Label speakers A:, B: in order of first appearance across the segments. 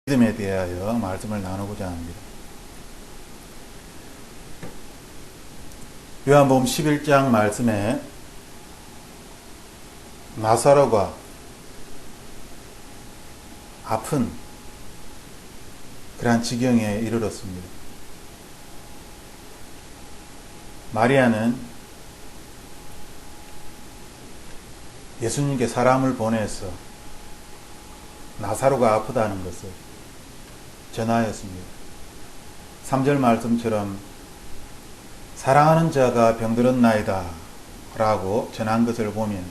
A: 믿음에 대하여 말씀을 나누고자 합니다. 요한복음 11장 말씀에 나사로가 아픈 그러한 지경에 이르렀습니다. 마리아는 예수님께 사람을 보내서 나사로가 아프다는 것을 전하였습니다. 3절 말씀처럼 사랑하는 자가 병들었나이다 라고 전한 것을 보면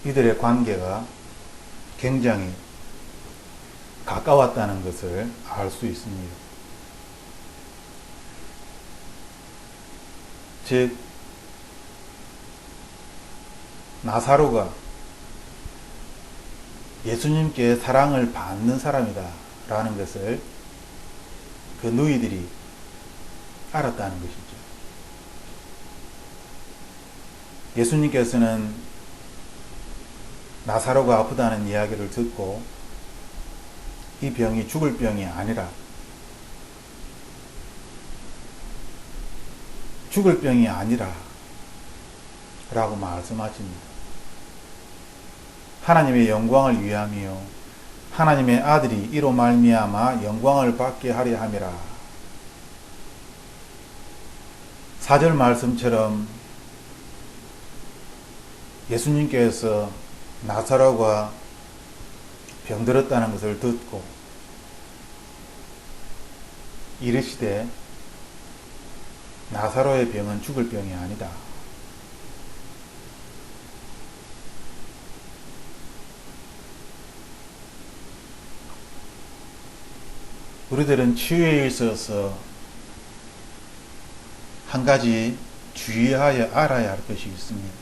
A: 이들의 관계가 굉장히 가까웠다는 것을 알 수 있습니다. 즉 나사로가 예수님께 사랑을 받는 사람이다 라는 것을 그 누이들이 알았다는 것이죠. 예수님께서는 나사로가 아프다는 이야기를 듣고 이 병이 죽을 병이 아니라 라고 말씀하십니다. 하나님의 영광을 위함이요 하나님의 아들이 이로 말미암아 영광을 받게 하려 함이라. 4절 말씀처럼 예수님께서 나사로가 병들었다는 것을 듣고 이르시되 나사로의 병은 죽을 병이 아니다. 우리들은 치유에 있어서 한 가지 주의하여 알아야 할 것이 있습니다.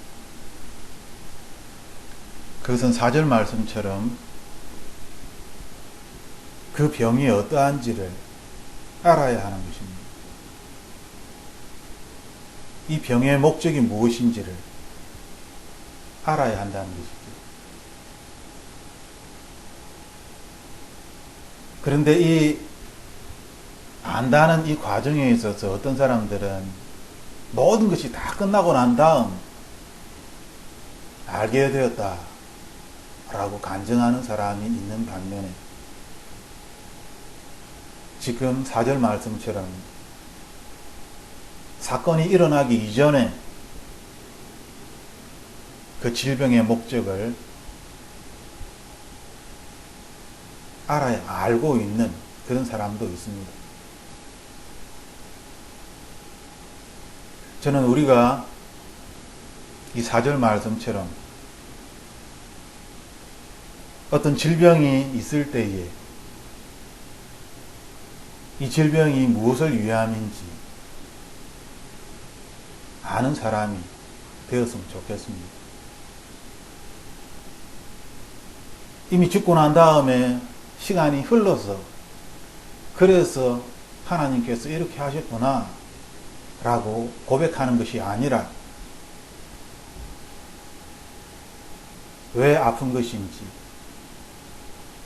A: 그것은 4절 말씀처럼 그 병이 어떠한지를 알아야 하는 것입니다. 이 병의 목적이 무엇인지를 알아야 한다는 것이죠. 그런데 이 안다는 이 과정에 있어서 어떤 사람들은 모든 것이 다 끝나고 난 다음 알게 되었다 라고 간증하는 사람이 있는 반면에 지금 4절 말씀처럼 사건이 일어나기 이전에 그 질병의 목적을 알고 있는 그런 사람도 있습니다. 저는 우리가 이 4절 말씀처럼 어떤 질병이 있을 때에 이 질병이 무엇을 위함인지 아는 사람이 되었으면 좋겠습니다. 이미 죽고 난 다음에 시간이 흘러서 그래서 하나님께서 이렇게 하셨구나 라고 고백하는 것이 아니라 왜 아픈 것인지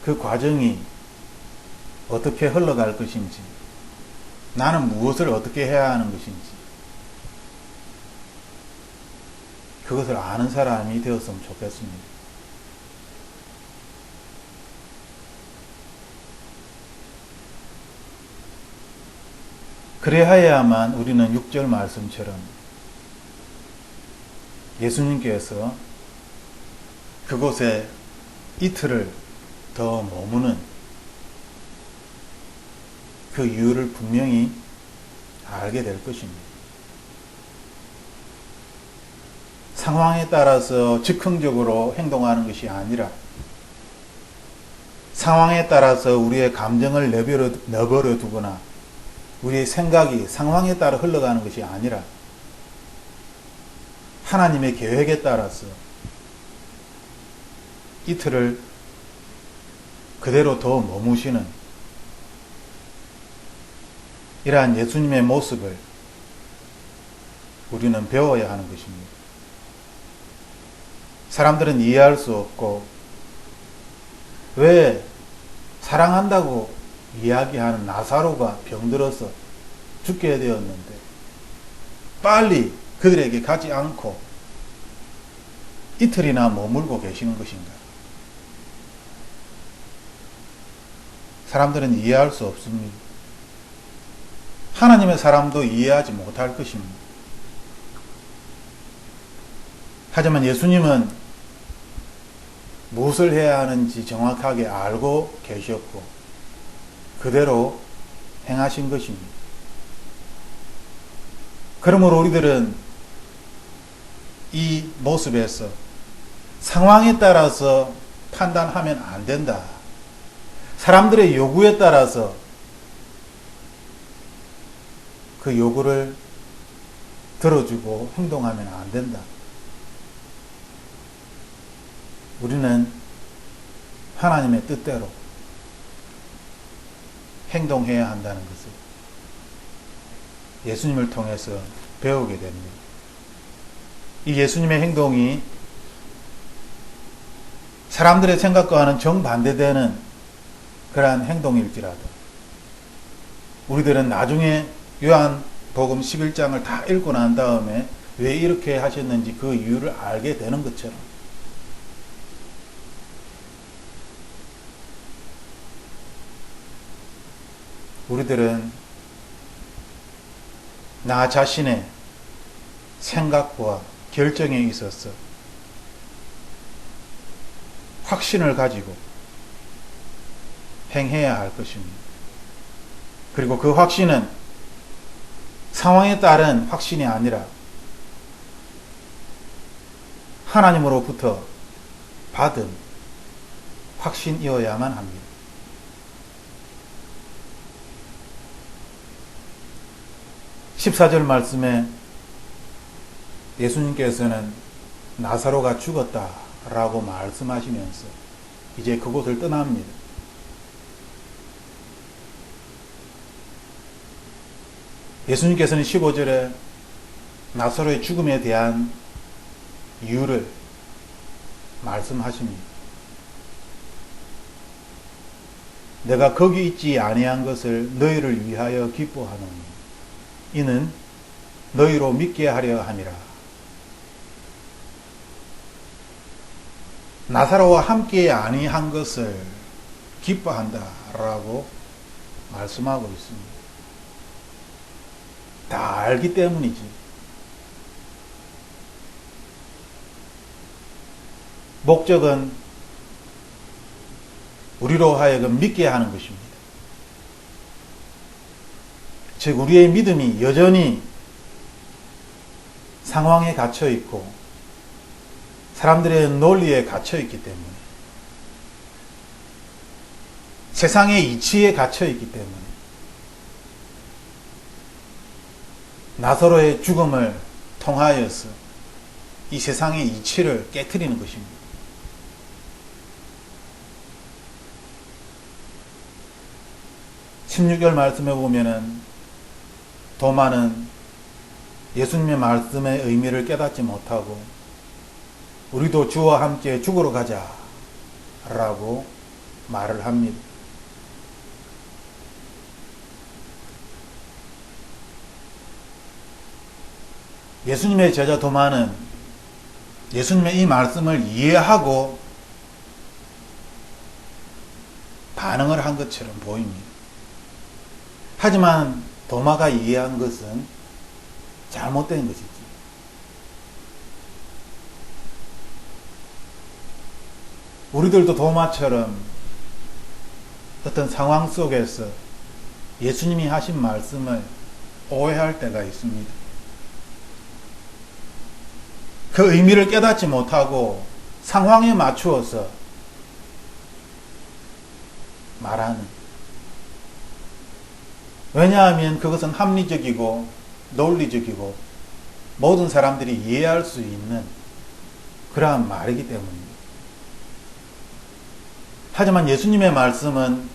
A: 그 과정이 어떻게 흘러갈 것인지 나는 무엇을 어떻게 해야 하는 것인지 그것을 아는 사람이 되었으면 좋겠습니다. 그래야만 우리는 6절 말씀처럼 예수님께서 그곳에 이틀을 더 머무는 그 이유를 분명히 알게 될 것입니다. 상황에 따라서 즉흥적으로 행동하는 것이 아니라 상황에 따라서 우리의 감정을 내버려 두거나 우리의 생각이 상황에 따라 흘러가는 것이 아니라 하나님의 계획에 따라서 이틀을 그대로 더 머무시는 이러한 예수님의 모습을 우리는 배워야 하는 것입니다. 사람들은 이해할 수 없고 왜 사랑한다고 이야기하는 나사로가 병들어서 죽게 되었는데 빨리 그들에게 가지 않고 이틀이나 머물고 계시는 것인가? 사람들은 이해할 수 없습니다. 하나님의 사람도 이해하지 못할 것입니다. 하지만 예수님은 무엇을 해야 하는지 정확하게 알고 계셨고 그대로 행하신 것입니다. 그러므로 우리들은 이 모습에서 상황에 따라서 판단하면 안 된다. 사람들의 요구에 따라서 그 요구를 들어주고 행동하면 안 된다. 우리는 하나님의 뜻대로 행동해야 한다는 것을 예수님을 통해서 배우게 됩니다. 이 예수님의 행동이 사람들의 생각과는 정반대되는 그러한 행동일지라도 우리들은 나중에 요한복음 11장을 다 읽고 난 다음에 왜 이렇게 하셨는지 그 이유를 알게 되는 것처럼 우리들은 나 자신의 생각과 결정에 있어서 확신을 가지고 행해야 할 것입니다. 그리고 그 확신은 상황에 따른 확신이 아니라 하나님으로부터 받은 확신이어야만 합니다. (14절) 말씀에 예수님께서는 나사로가 죽었다라고 말씀하시면서 이제 그곳을 떠납니다. 예수님께서는 15절에 나사로의 죽음에 대한 이유를 말씀하십니다. 내가 거기 있지 아니한 것을 너희를 위하여 기뻐하노니 이는 너희로 믿게 하려 함이라. 나사로와 함께 아니한 것을 기뻐한다 라고 말씀하고 있습니다. 다 알기 때문이지. 목적은 우리로 하여금 믿게 하는 것입니다. 즉 우리의 믿음이 여전히 상황에 갇혀 있고 사람들의 논리에 갇혀 있기 때문에 세상의 이치에 갇혀 있기 때문에 나사로의 죽음을 통하여서 이 세상의 이치를 깨트리는 것입니다. (16절) 말씀에 보면은 도마는 예수님의 말씀의 의미를 깨닫지 못하고 우리도 주와 함께 죽으러 가자 라고 말을 합니다. 예수님의 제자 도마는 예수님의 이 말씀을 이해하고 반응을 한 것처럼 보입니다. 하지만 도마가 이해한 것은 잘못된 것이지. 우리들도 도마처럼 어떤 상황 속에서 예수님이 하신 말씀을 오해할 때가 있습니다. 그 의미를 깨닫지 못하고 상황에 맞추어서 말하는. 왜냐하면 그것은 합리적이고 논리적이고 모든 사람들이 이해할 수 있는 그러한 말이기 때문입니다. 하지만 예수님의 말씀은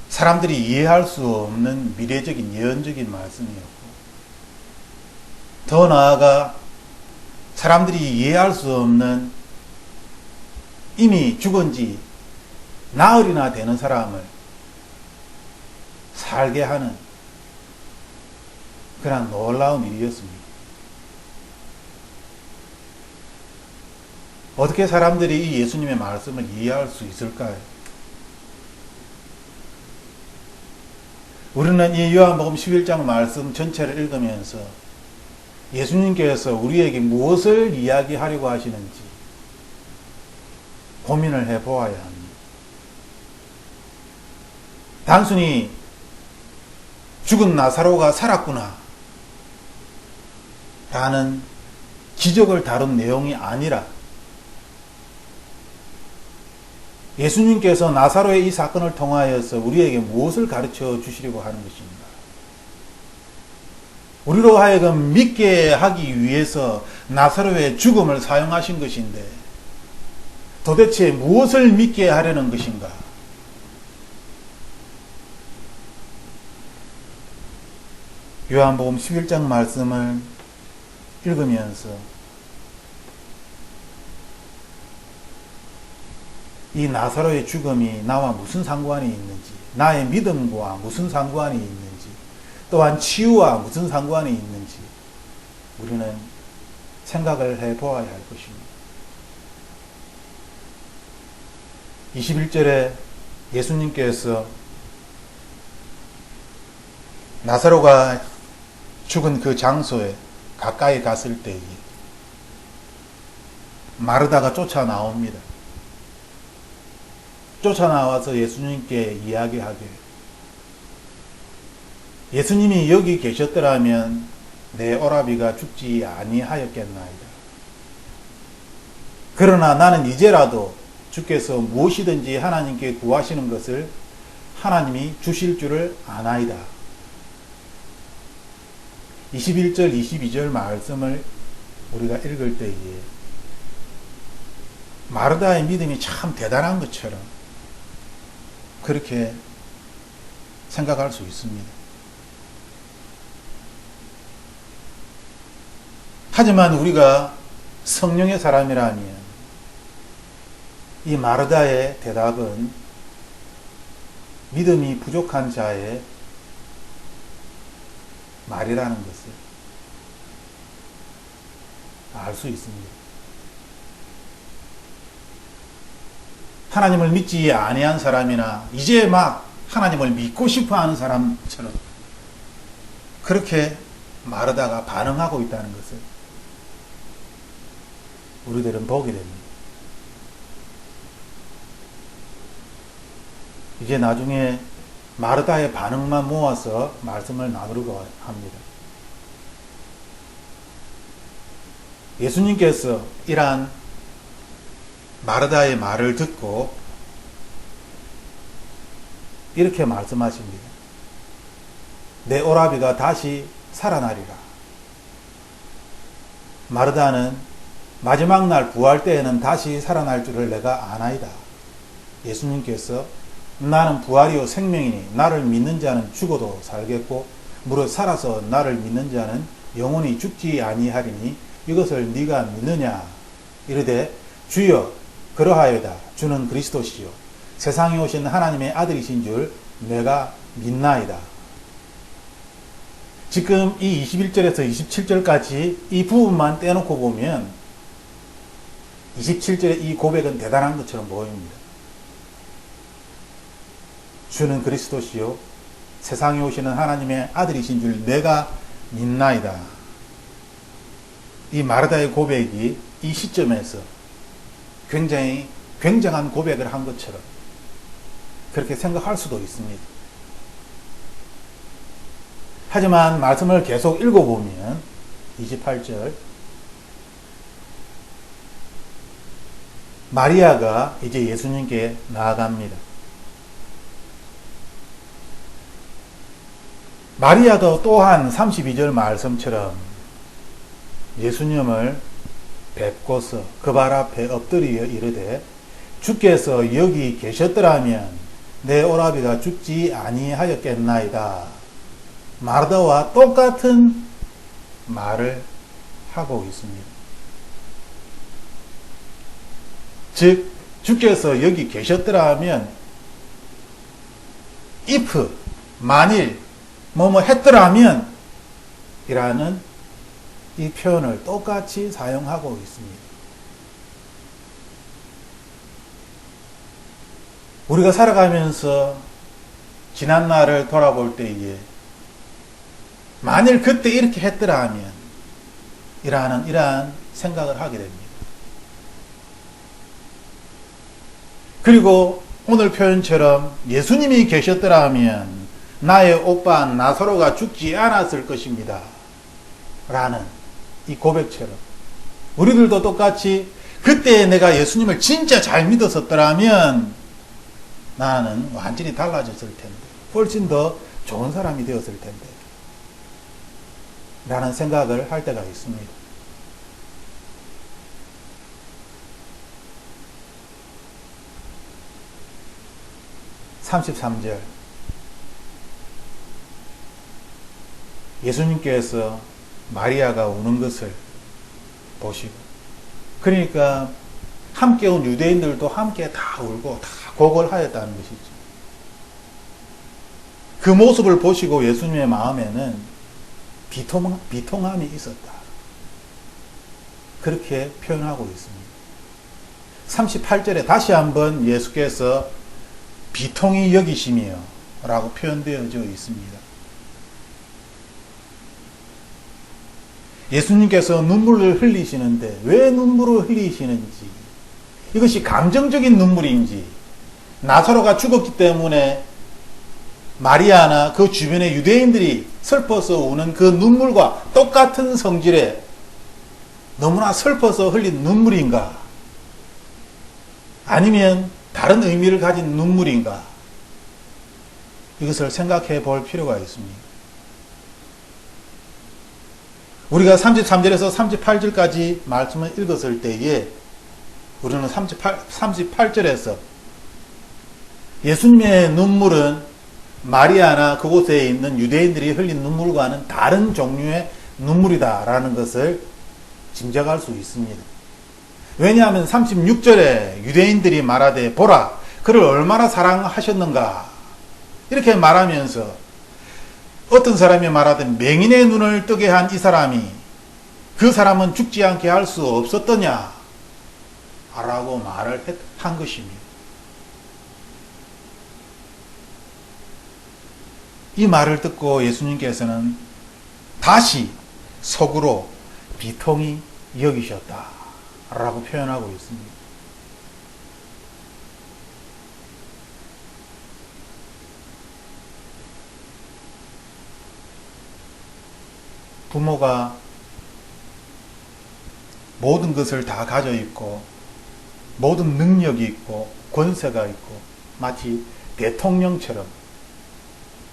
A: 사람들이 이해할 수 없는 미래적인 예언적인 말씀이었고 더 나아가 사람들이 이해할 수 없는 이미 죽은 지 나흘이나 되는 사람을 살게 하는 그런 놀라운 일이었습니다. 어떻게 사람들이 이 예수님의 말씀을 이해할 수 있을까요? 우리는 이 요한복음 11장 말씀 전체를 읽으면서 예수님께서 우리에게 무엇을 이야기하려고 하시는지 고민을 해보아야 합니다. 단순히 죽은 나사로가 살았구나 라는 기적을 다룬 내용이 아니라 예수님께서 나사로의 이 사건을 통하여서 우리에게 무엇을 가르쳐 주시려고 하는 것입니다. 우리로 하여금 믿게 하기 위해서 나사로의 죽음을 사용하신 것인데 도대체 무엇을 믿게 하려는 것인가? 요한복음 11장 말씀을 읽으면서 이 나사로의 죽음이 나와 무슨 상관이 있는지, 나의 믿음과 무슨 상관이 있는지, 또한 치유와 무슨 상관이 있는지 우리는 생각을 해보아야 할 것입니다. 21절에 예수님께서 나사로가 죽은 그 장소에 가까이 갔을 때에 마르다가 쫓아나옵니다. 쫓아나와서 예수님께 이야기하길, 예수님이 여기 계셨더라면 내 오라비가 죽지 아니하였겠나이다. 그러나 나는 이제라도 주께서 무엇이든지 하나님께 구하시는 것을 하나님이 주실 줄을 아나이다. 21절, 22절 말씀을 우리가 읽을 때에 마르다의 믿음이 참 대단한 것처럼 그렇게 생각할 수 있습니다. 하지만 우리가 성령의 사람이라면 이 마르다의 대답은 믿음이 부족한 자의 말이라는 것을 알 수 있습니다. 하나님을 믿지 아니한 사람이나 이제 막 하나님을 믿고 싶어하는 사람처럼 그렇게 마르다가 반응하고 있다는 것을 우리들은 보게 됩니다. 이제 나중에 마르다의 반응만 모아서 말씀을 나누려고 합니다. 예수님께서 이러한 마르다의 말을 듣고 이렇게 말씀하십니다. 내 오라비가 다시 살아나리라. 마르다는 마지막 날 부활 때에는 다시 살아날 줄을 내가 아나이다. 예수님께서 나는 부활이요 생명이니 나를 믿는 자는 죽어도 살겠고 무릇 살아서 나를 믿는 자는 영원히 죽지 아니하리니 이것을 네가 믿느냐? 이르되 주여 그러하여다. 주는 그리스도시요 세상에 오신 하나님의 아들이신 줄 내가 믿나이다. 지금 이 21절에서 27절까지 이 부분만 떼놓고 보면 27절의 이 고백은 대단한 것처럼 보입니다. 주는 그리스도시요 세상에 오시는 하나님의 아들이신 줄 내가 믿나이다. 이 마르다의 고백이 이 시점에서 굉장히 굉장한 고백을 한 것처럼 그렇게 생각할 수도 있습니다. 하지만 말씀을 계속 읽어보면 28절 마리아가 이제 예수님께 나아갑니다. 마리아도 또한 32절 말씀처럼 예수님을 뵙고서 그 발 앞에 엎드려 이르되 주께서 여기 계셨더라면 내 오라비가 죽지 아니하였겠나이다. 마르다와 똑같은 말을 하고 있습니다. 즉 주께서 여기 계셨더라면 if, 만일, 뭐뭐 했더라면 이라는 이 표현을 똑같이 사용하고 있습니다. 우리가 살아가면서 지난 날을 돌아볼 때에 만일 그때 이렇게 했더라면 이러한 생각을 하게 됩니다. 그리고 오늘 표현처럼 예수님이 계셨더라면 나의 오빠 나사로가 죽지 않았을 것입니다. 라는 이 고백처럼 우리들도 똑같이 그때 내가 예수님을 진짜 잘 믿었었더라면 나는 완전히 달라졌을 텐데, 훨씬 더 좋은 사람이 되었을 텐데 라는 생각을 할 때가 있습니다. (33절) 예수님께서 마리아가 우는 것을 보시고, 그러니까 함께 온 유대인들도 함께 다 울고 다 고걸하였다는 것이죠. 그 모습을 보시고 예수님의 마음에는 비통함이 있었다. 그렇게 표현하고 있습니다. 38절에 다시 한번 예수께서 비통히 여기시며 라고 표현되어져 있습니다. 예수님께서 눈물을 흘리시는데 왜 눈물을 흘리시는지, 이것이 감정적인 눈물인지, 나사로가 죽었기 때문에 마리아나 그 주변의 유대인들이 슬퍼서 우는 그 눈물과 똑같은 성질의 너무나 슬퍼서 흘린 눈물인가, 아니면 다른 의미를 가진 눈물인가, 이것을 생각해 볼 필요가 있습니다. 우리가 33절에서 38절까지 말씀을 읽었을 때에 우리는 38절에서 예수님의 눈물은 마리아나 그곳에 있는 유대인들이 흘린 눈물과는 다른 종류의 눈물이다라는 것을 짐작할 수 있습니다. 왜냐하면 36절에 유대인들이 말하되 보라 그를 얼마나 사랑하셨는가 이렇게 말하면서 어떤 사람이 말하든 맹인의 눈을 뜨게 한 이 사람이 그 사람은 죽지 않게 할 수 없었더냐 라고 말을 한 것입니다. 이 말을 듣고 예수님께서는 다시 속으로 비통히 여기셨다 라고 표현하고 있습니다. 부모가 모든 것을 다 가져 있고 모든 능력이 있고 권세가 있고 마치 대통령처럼,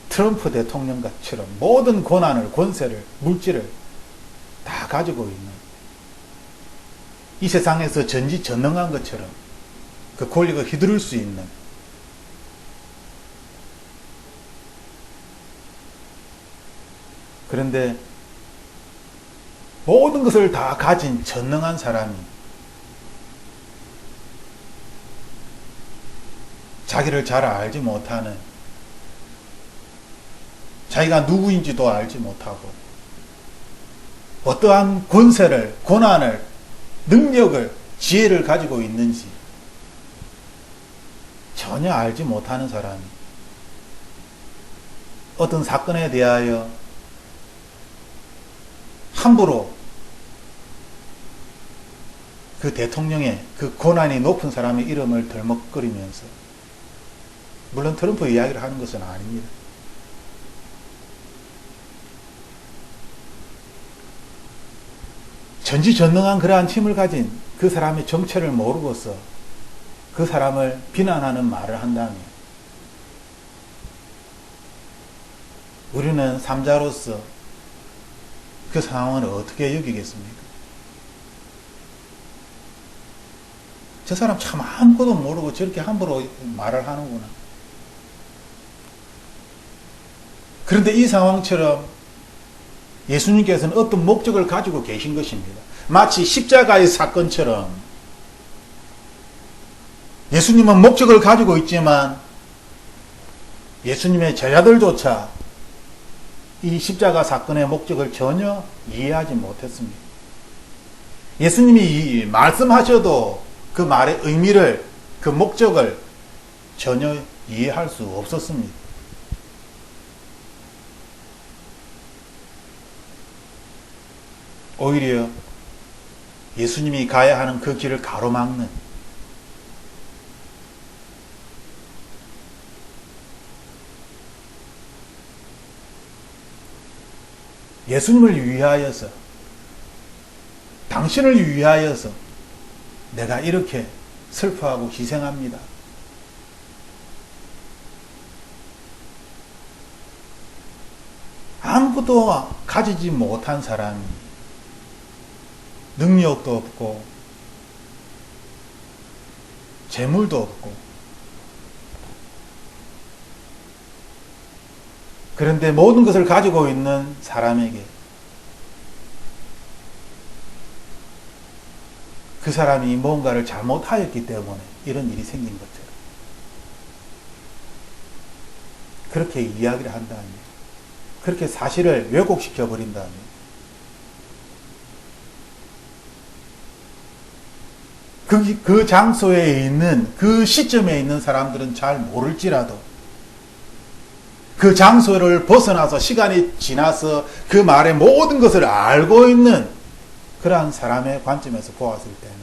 A: 트럼프 대통령처럼 모든 권한을, 권세를, 물질을 다 가지고 있는, 이 세상에서 전지전능한 것처럼 그 권력을 휘두를 수 있는, 그런데 모든 것을 다 가진 전능한 사람이 자기를 잘 알지 못하는, 자기가 누구인지도 알지 못하고 어떠한 권세를, 권한을, 능력을, 지혜를 가지고 있는지 전혀 알지 못하는 사람이 어떤 사건에 대하여 함부로 그 대통령의 그 권한이 높은 사람의 이름을 덜먹거리면서, 물론 트럼프 이야기를 하는 것은 아닙니다. 전지전능한 그러한 힘을 가진 그 사람의 정체를 모르고서 그 사람을 비난하는 말을 한다면 우리는 삼자로서 그 상황을 어떻게 여기겠습니까? 저 사람 참 아무것도 모르고 저렇게 함부로 말을 하는구나. 그런데 이 상황처럼 예수님께서는 어떤 목적을 가지고 계신 것입니다. 마치 십자가의 사건처럼 예수님은 목적을 가지고 있지만 예수님의 제자들조차 이 십자가 사건의 목적을 전혀 이해하지 못했습니다. 예수님이 말씀하셔도 그 말의 의미를, 그 목적을 전혀 이해할 수 없었습니다. 오히려 예수님이 가야 하는 그 길을 가로막는, 예수님을 위하여서, 당신을 위하여서 내가 이렇게 슬퍼하고 희생합니다. 아무것도 가지지 못한 사람이, 능력도 없고 재물도 없고, 그런데 모든 것을 가지고 있는 사람에게 그 사람이 뭔가를 잘못하였기 때문에 이런 일이 생긴 것처럼 그렇게 이야기를 한다면, 그렇게 사실을 왜곡시켜 버린다면, 그 장소에 있는, 그 시점에 있는 사람들은 잘 모를지라도 그 장소를 벗어나서 시간이 지나서 그 말의 모든 것을 알고 있는 그러한 사람의 관점에서 보았을 때는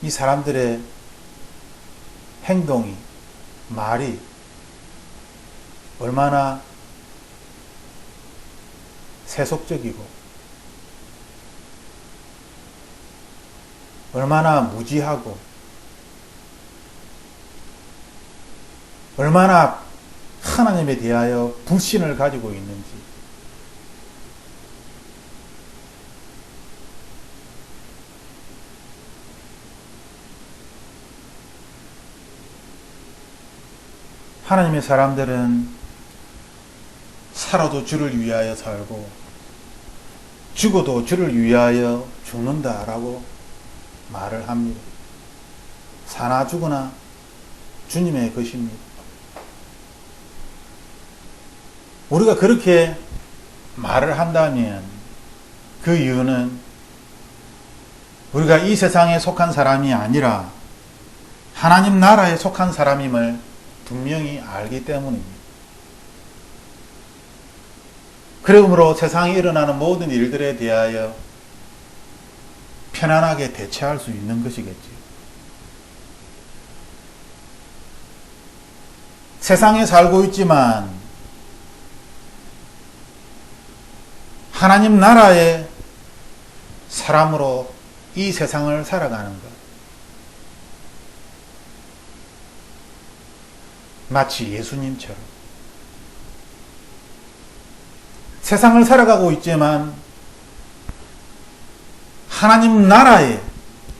A: 이 사람들의 행동이, 말이 얼마나 세속적이고 얼마나 무지하고 얼마나 하나님에 대하여 불신을 가지고 있는지, 하나님의 사람들은 살아도 주를 위하여 살고 죽어도 주를 위하여 죽는다라고 말을 합니다. 사나 죽으나 주님의 것입니다. 우리가 그렇게 말을 한다면 그 이유는 우리가 이 세상에 속한 사람이 아니라 하나님 나라에 속한 사람임을 분명히 알기 때문입니다. 그러므로 세상에 일어나는 모든 일들에 대하여 편안하게 대처할 수 있는 것이겠지요. 세상에 살고 있지만 하나님 나라의 사람으로 이 세상을 살아가는 것, 마치 예수님처럼 세상을 살아가고 있지만 하나님 나라의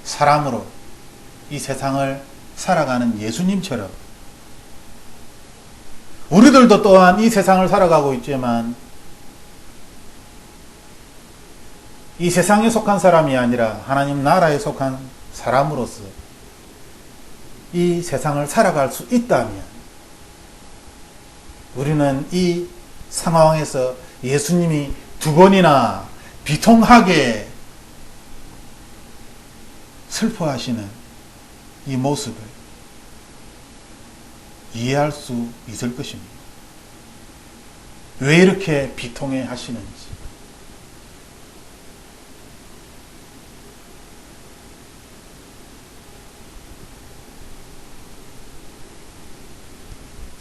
A: 사람으로 이 세상을 살아가는 예수님처럼 우리들도 또한 이 세상을 살아가고 있지만 이 세상에 속한 사람이 아니라 하나님 나라에 속한 사람으로서 이 세상을 살아갈 수 있다면 우리는 이 상황에서 예수님이 두 번이나 비통하게 슬퍼하시는 이 모습을 이해할 수 있을 것입니다. 왜 이렇게 비통해 하시는지.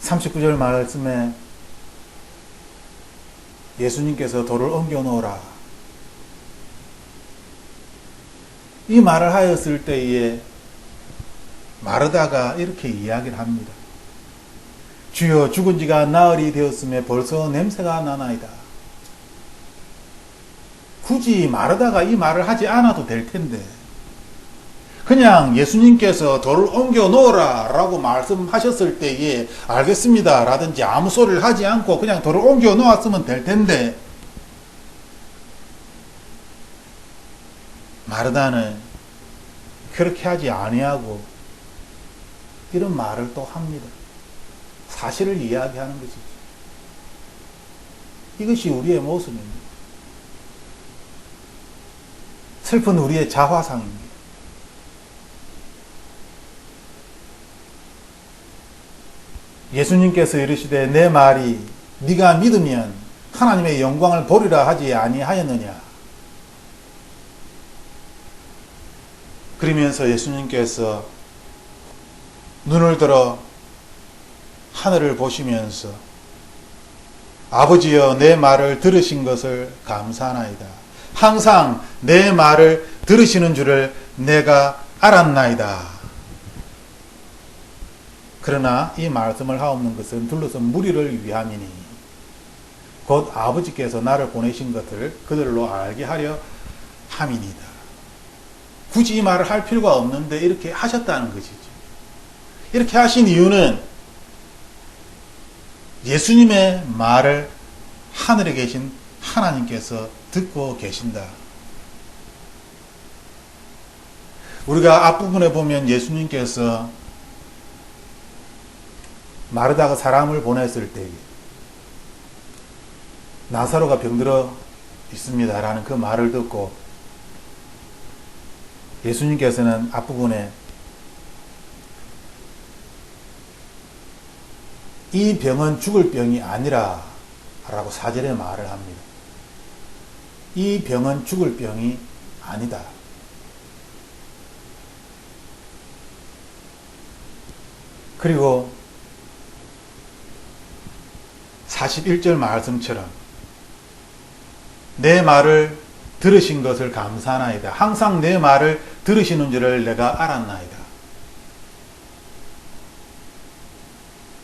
A: (39절) 말씀에 예수님께서 돌을 옮겨 놓으라, 이 말을 하였을 때에 마르다가 이렇게 이야기를 합니다. 주여, 죽은 지가 나흘이 되었음에 벌써 냄새가 나나이다. 굳이 마르다가 이 말을 하지 않아도 될 텐데 그냥 예수님께서 돌을 옮겨 놓으라 라고 말씀하셨을 때에 알겠습니다 라든지 아무 소리를 하지 않고 그냥 돌을 옮겨 놓았으면 될 텐데, 마르다는 그렇게 하지 아니하고 이런 말을 또 합니다. 사실을 이야기하는 것이죠. 이것이 우리의 모습입니다. 슬픈 우리의 자화상입니다. 예수님께서 이르시되 내 말이 네가 믿으면 하나님의 영광을 보리라 하지 아니하였느냐. 그러면서 예수님께서 눈을 들어 하늘을 보시면서 아버지여 내 말을 들으신 것을 감사하나이다. 항상 내 말을 들으시는 줄을 내가 알았나이다. 그러나 이 말씀을 하옵는 것은 둘러서 무리를 위함이니 곧 아버지께서 나를 보내신 것을 그들로 알게 하려 함이니이다. 굳이 이 말을 할 필요가 없는데 이렇게 하셨다는 것이죠. 이렇게 하신 이유는 예수님의 말을 하늘에 계신 하나님께서 듣고 계신다. 우리가 앞부분에 보면 예수님께서 마르다가 사람을 보냈을 때 나사로가 병들어 있습니다 라는 그 말을 듣고 예수님께서는 앞부분에 이 병은 죽을 병이 아니라 라고 4절에 말을 합니다. 이 병은 죽을 병이 아니다. 그리고 41절 말씀처럼 내 말을 들으신 것을 감사하나이다. 항상 내 말을 들으시는 줄을 내가 알았나이다.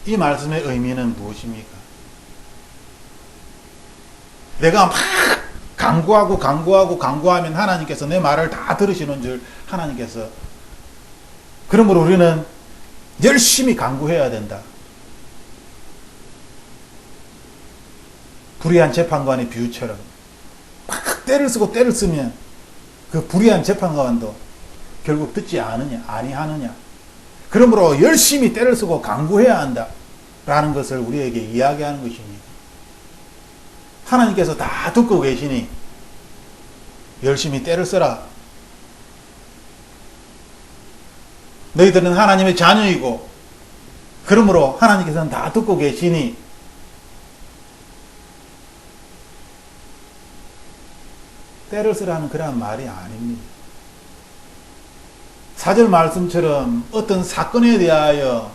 A: 이 말씀의 의미는 무엇입니까? 내가 막 강구하면 하나님께서 내 말을 다 들으시는 줄 하나님께서, 그러므로 우리는 열심히 강구해야 된다. 불의한 재판관의 비유처럼 막 때를 쓰고 때를 쓰면 그 불의한 재판관도 결국 듣지 아니하느냐. 그러므로 열심히 때를 쓰고 강구해야 한다 라는 것을 우리에게 이야기하는 것입니다. 하나님께서 다 듣고 계시니 열심히 때를 써라. 너희들은 하나님의 자녀이고 그러므로 하나님께서는 다 듣고 계시니 때를 쓰라는 그런 말이 아닙니다. 4절 말씀처럼 어떤 사건에 대하여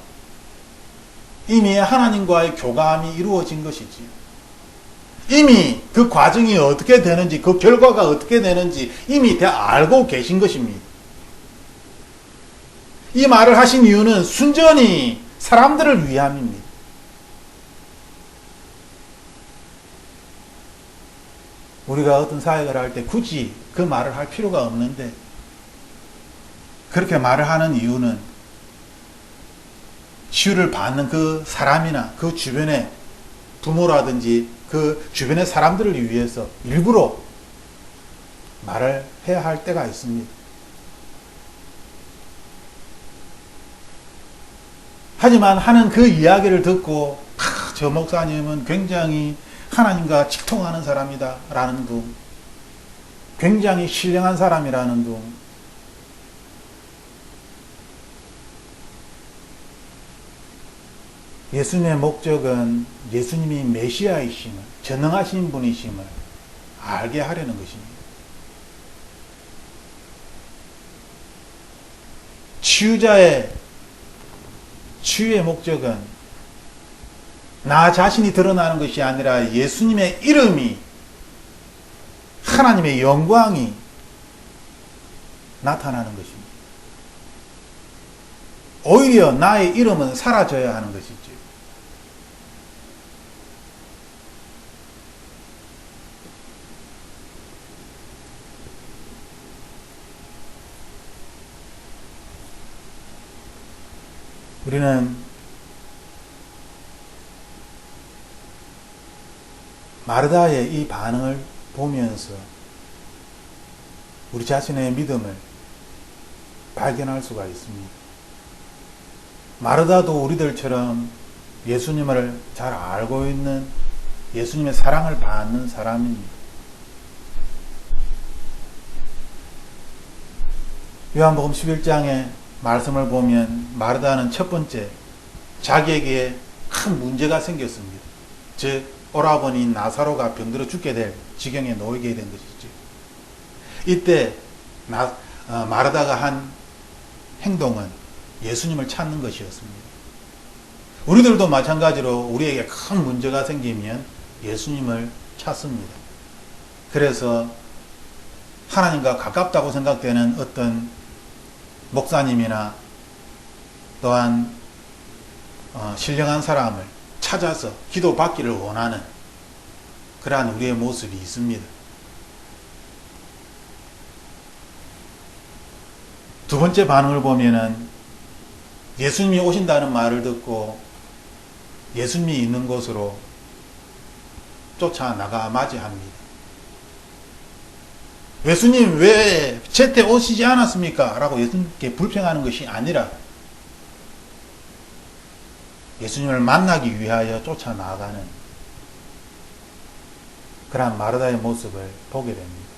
A: 이미 하나님과의 교감이 이루어진 것이지요. 이미 그 과정이 어떻게 되는지, 그 결과가 어떻게 되는지 이미 다 알고 계신 것입니다. 이 말을 하신 이유는 순전히 사람들을 위함입니다. 우리가 어떤 사역을 할 때 굳이 그 말을 할 필요가 없는데 그렇게 말을 하는 이유는 치유를 받는 그 사람이나 그 주변의 부모라든지 그 주변의 사람들을 위해서 일부러 말을 해야 할 때가 있습니다. 하지만 하는 그 이야기를 듣고 저 목사님은 굉장히 하나님과 직통하는 사람이다 라는 둥, 굉장히 신령한 사람이라는 둥, 예수님의 목적은 예수님이 메시아이심을, 전능하신 분이심을 알게 하려는 것입니다. 치유자의 치유의 목적은 나 자신이 드러나는 것이 아니라 예수님의 이름이, 하나님의 영광이 나타나는 것입니다. 오히려 나의 이름은 사라져야 하는 것이죠. 우리는 마르다의 이 반응을 보면서 우리 자신의 믿음을 발견할 수가 있습니다. 마르다도 우리들처럼 예수님을 잘 알고 있는, 예수님의 사랑을 받는 사람입니다. 요한복음 11장의 말씀을 보면 마르다는 첫 번째 자기에게 큰 문제가 생겼습니다. 즉 오라버니 나사로가 병들어 죽게 될 지경에 놓이게 된 것이죠. 이때 마르다가 한 행동은 예수님을 찾는 것이었습니다. 우리들도 마찬가지로 우리에게 큰 문제가 생기면 예수님을 찾습니다. 그래서 하나님과 가깝다고 생각되는 어떤 목사님이나 또한 신령한 사람을 찾아서 기도받기를 원하는 그러한 우리의 모습이 있습니다. 두 번째 반응을 보면은 예수님이 오신다는 말을 듣고 예수님이 있는 곳으로 쫓아나가 맞이합니다. 예수님 왜 제때 오시지 않았습니까? 라고 예수님께 불평하는 것이 아니라 예수님을 만나기 위하여 쫓아나가는 그러한 마르다의 모습을 보게 됩니다.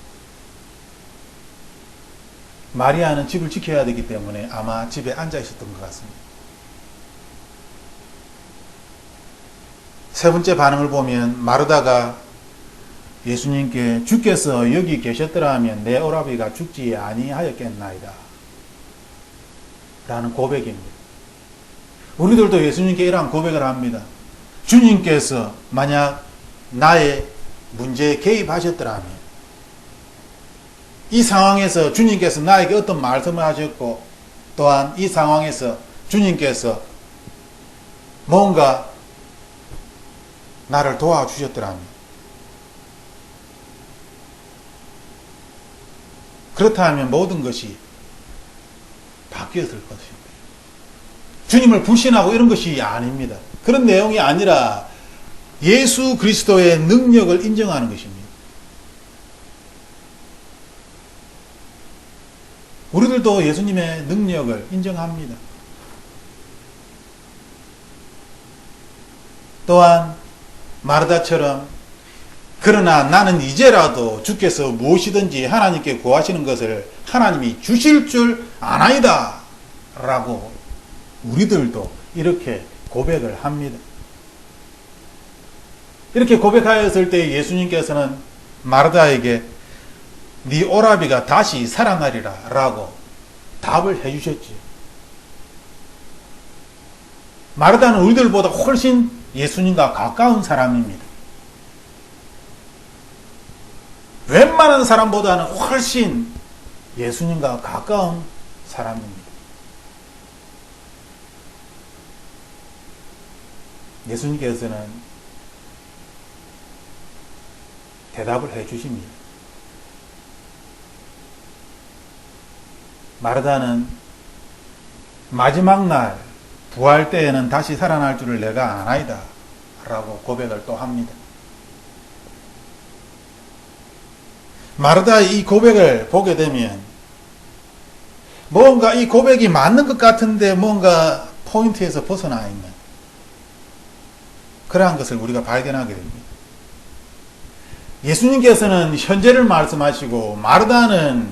A: 마리아는 집을 지켜야 되기 때문에 아마 집에 앉아 있었던 것 같습니다. 세 번째 반응을 보면 마르다가 예수님께 주께서 여기 계셨더라면 내 오라비가 죽지 아니하였겠나이다 라는 고백입니다. 우리들도 예수님께 이러한 고백을 합니다. 주님께서 만약 나의 문제에 개입하셨더라면, 이 상황에서 주님께서 나에게 어떤 말씀을 하셨고 또한 이 상황에서 주님께서 뭔가 나를 도와주셨더라면, 그렇다면 모든 것이 바뀌었을 것입니다. 주님을 불신하고 이런 것이 아닙니다. 그런 내용이 아니라 예수 그리스도의 능력을 인정하는 것입니다. 우리들도 예수님의 능력을 인정합니다. 또한 마르다처럼 그러나 나는 이제라도 주께서 무엇이든지 하나님께 구하시는 것을 하나님이 주실 줄 아나이다 라고 우리들도 이렇게 고백을 합니다. 이렇게 고백하였을 때 예수님께서는 마르다에게 네 오라비가 다시 살아나리라 라고 답을 해주셨지. 마르다는 우리들보다 훨씬 예수님과 가까운 사람입니다. 웬만한 사람보다는 훨씬 예수님과 가까운 사람입니다. 예수님께서는 대답을 해 주십니다. 마르다는 마지막 날 부활 때에는 다시 살아날 줄을 내가 아나이다 라고 고백을 또 합니다. 마르다의 이 고백을 보게 되면 뭔가 이 고백이 맞는 것 같은데 뭔가 포인트에서 벗어나 있는 그러한 것을 우리가 발견하게 됩니다. 예수님께서는 현재를 말씀하시고 마르다는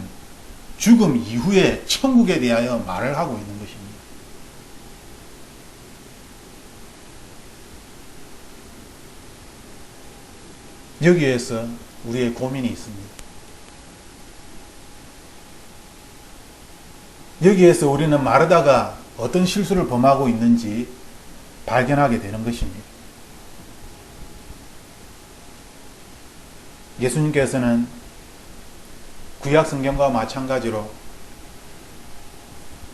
A: 죽음 이후에 천국에 대하여 말을 하고 있는 것입니다. 여기에서 우리의 고민이 있습니다. 여기에서 우리는 마르다가 어떤 실수를 범하고 있는지 발견하게 되는 것입니다. 예수님께서는 구약 성경과 마찬가지로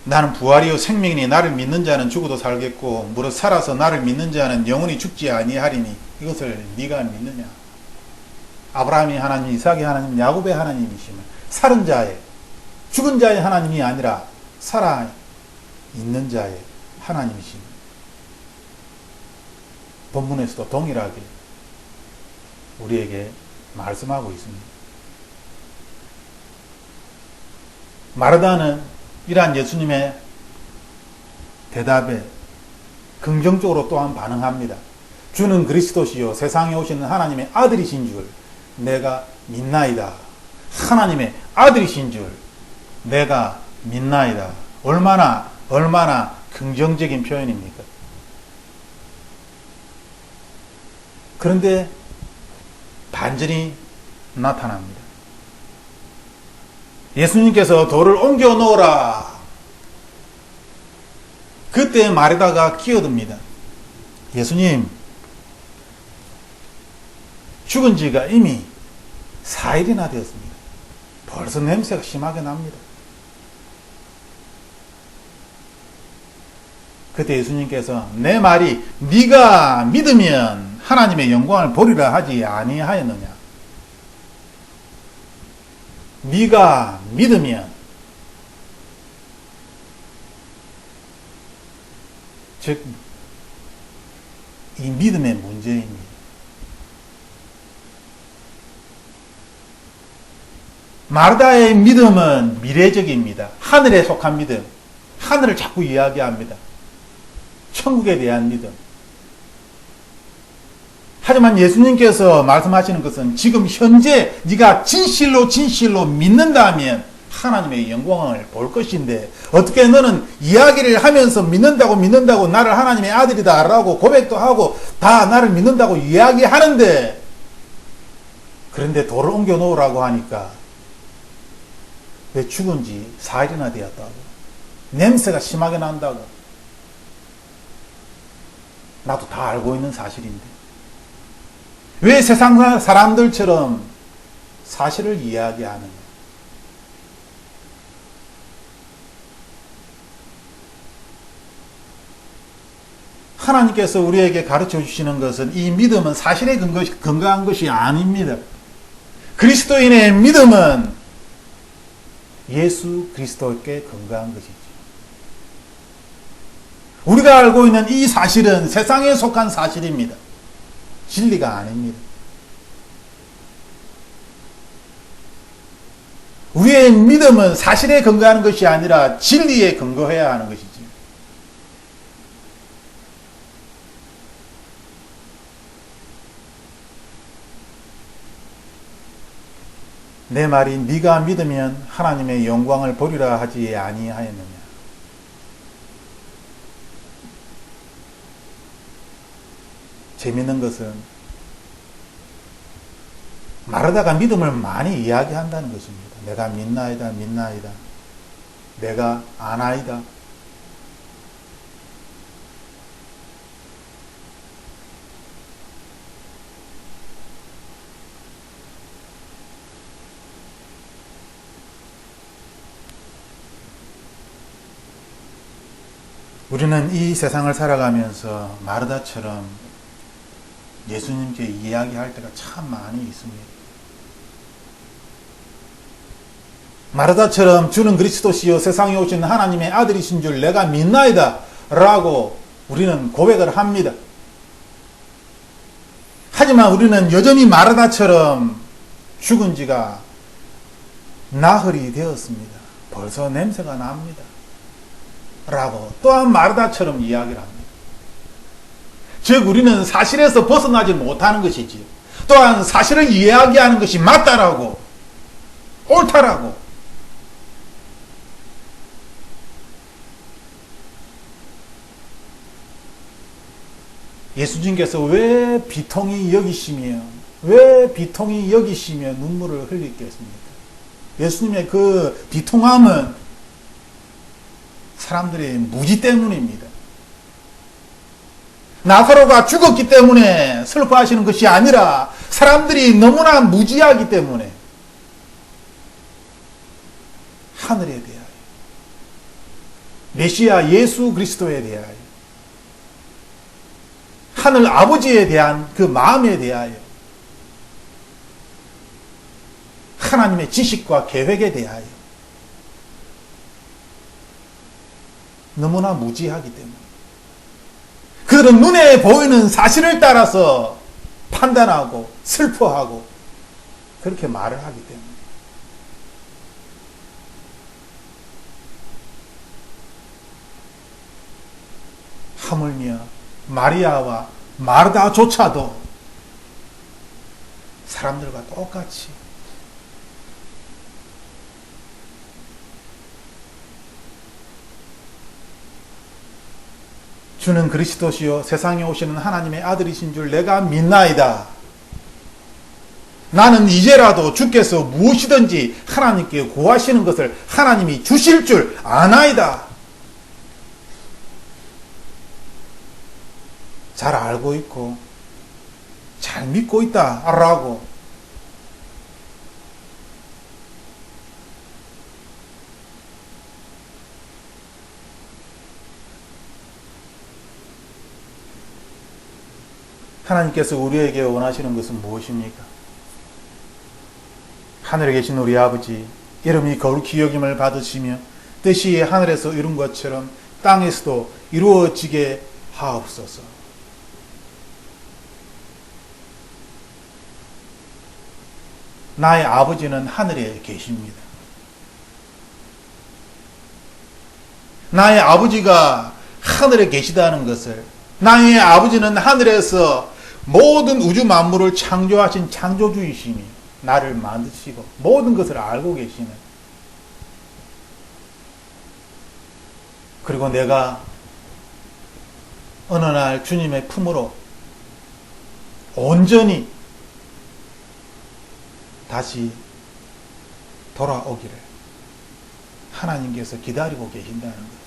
A: 나는 부활이요 생명이니 나를 믿는 자는 죽어도 살겠고 무릇 살아서 나를 믿는 자는 영원히 죽지 아니하리니 이것을 네가 믿느냐. 아브라함이 하나님, 이삭의 하나님, 야곱의 하나님이시면 살은 자의, 죽은 자의 하나님이 아니라 살아 있는 자의 하나님이십니다. 본문에서도 동일하게 우리에게 말씀하고 있습니다. 마르다는 이러한 예수님의 대답에 긍정적으로 또한 반응합니다. 주는 그리스도시요 세상에 오시는 하나님의 아들이신 줄 내가 믿나이다. 하나님의 아들이신 줄 내가 믿나이다. 얼마나 긍정적인 표현입니까? 그런데 반전이 나타납니다. 예수님께서 돌을 옮겨 놓으라. 그때 마르다가 끼어듭니다. 예수님, 죽은 지가 이미 4일이나 되었습니다. 벌써 냄새가 심하게 납니다. 그때 예수님께서 내 말이 네가 믿으면 하나님의 영광을 보리라 하지 아니하였느냐. 네가 믿으면, 즉 이 믿음의 문제입니다. 마르다의 믿음은 미래적입니다. 하늘에 속한 믿음, 하늘을 자꾸 이야기합니다. 천국에 대한 믿음. 하지만 예수님께서 말씀하시는 것은 지금 현재 네가 진실로 믿는다면 하나님의 영광을 볼 것인데 어떻게 너는 이야기를 하면서 믿는다고 나를 하나님의 아들이다 라고 고백도 하고 다 나를 믿는다고 이야기하는데 그런데 돌을 옮겨 놓으라고 하니까 왜 죽은 지 4일이나 되었다고, 냄새가 심하게 난다고. 나도 다 알고 있는 사실인데 왜 세상 사람들처럼 사실을 이야기하느냐. 하나님께서 우리에게 가르쳐 주시는 것은 이 믿음은 사실에 근거한 것이 아닙니다. 그리스도인의 믿음은 예수 그리스도께 근거한 것이죠. 우리가 알고 있는 이 사실은 세상에 속한 사실입니다. 진리가 아닙니다. 우리의 믿음은 사실에 근거하는 것이 아니라 진리에 근거해야 하는 것이지. 내 말이 네가 믿으면 하나님의 영광을 보리라 하지 아니하였느냐. 재밌는 것은 마르다가 믿음을 많이 이야기한다는 것입니다. 내가 믿나이다. 내가 아나이다. 우리는 이 세상을 살아가면서 마르다처럼 예수님께 이야기할 때가 참 많이 있습니다. 마르다처럼 주는 그리스도시요 세상에 오신 하나님의 아들이신 줄 내가 믿나이다 라고 우리는 고백을 합니다. 하지만 우리는 여전히 마르다처럼 죽은 지가 나흘이 되었습니다. 벌써 냄새가 납니다. 라고 또한 마르다처럼 이야기를 합니다. 즉 우리는 사실에서 벗어나지 못하는 것이지, 또한 사실을 이야기하는 것이 맞다라고, 옳다라고. 예수님께서 왜 비통히 여기시며 눈물을 흘리겠습니까? 예수님의 그 비통함은 사람들의 무지 때문입니다. 나사로가 죽었기 때문에 슬퍼하시는 것이 아니라 사람들이 너무나 무지하기 때문에 하늘에 대하여, 메시아 예수 그리스도에 대하여, 하늘 아버지에 대한 그 마음에 대하여, 하나님의 지식과 계획에 대하여 너무나 무지하기 때문에 그들은 눈에 보이는 사실을 따라서 판단하고 슬퍼하고 그렇게 말을 하기 때문에 하물며 마리아와 마르다조차도 사람들과 똑같이 주는 그리스도시요 세상에 오시는 하나님의 아들이신 줄 내가 믿나이다. 나는 이제라도 주께서 무엇이든지 하나님께 구하시는 것을 하나님이 주실 줄 아나이다. 잘 알고 있고 잘 믿고 있다라고 하나님께서 우리에게 원하시는 것은 무엇입니까? 하늘에 계신 우리 아버지, 이름이 거룩히 여김을 받으시며 뜻이 하늘에서 이룬 것처럼 땅에서도 이루어지게 하옵소서. 나의 아버지는 하늘에 계십니다. 나의 아버지가 하늘에 계시다는 것을, 나의 아버지는 하늘에서 모든 우주 만물을 창조하신 창조주이시니 나를 만드시고 모든 것을 알고 계시는, 그리고 내가 어느 날 주님의 품으로 온전히 다시 돌아오기를 하나님께서 기다리고 계신다는 것.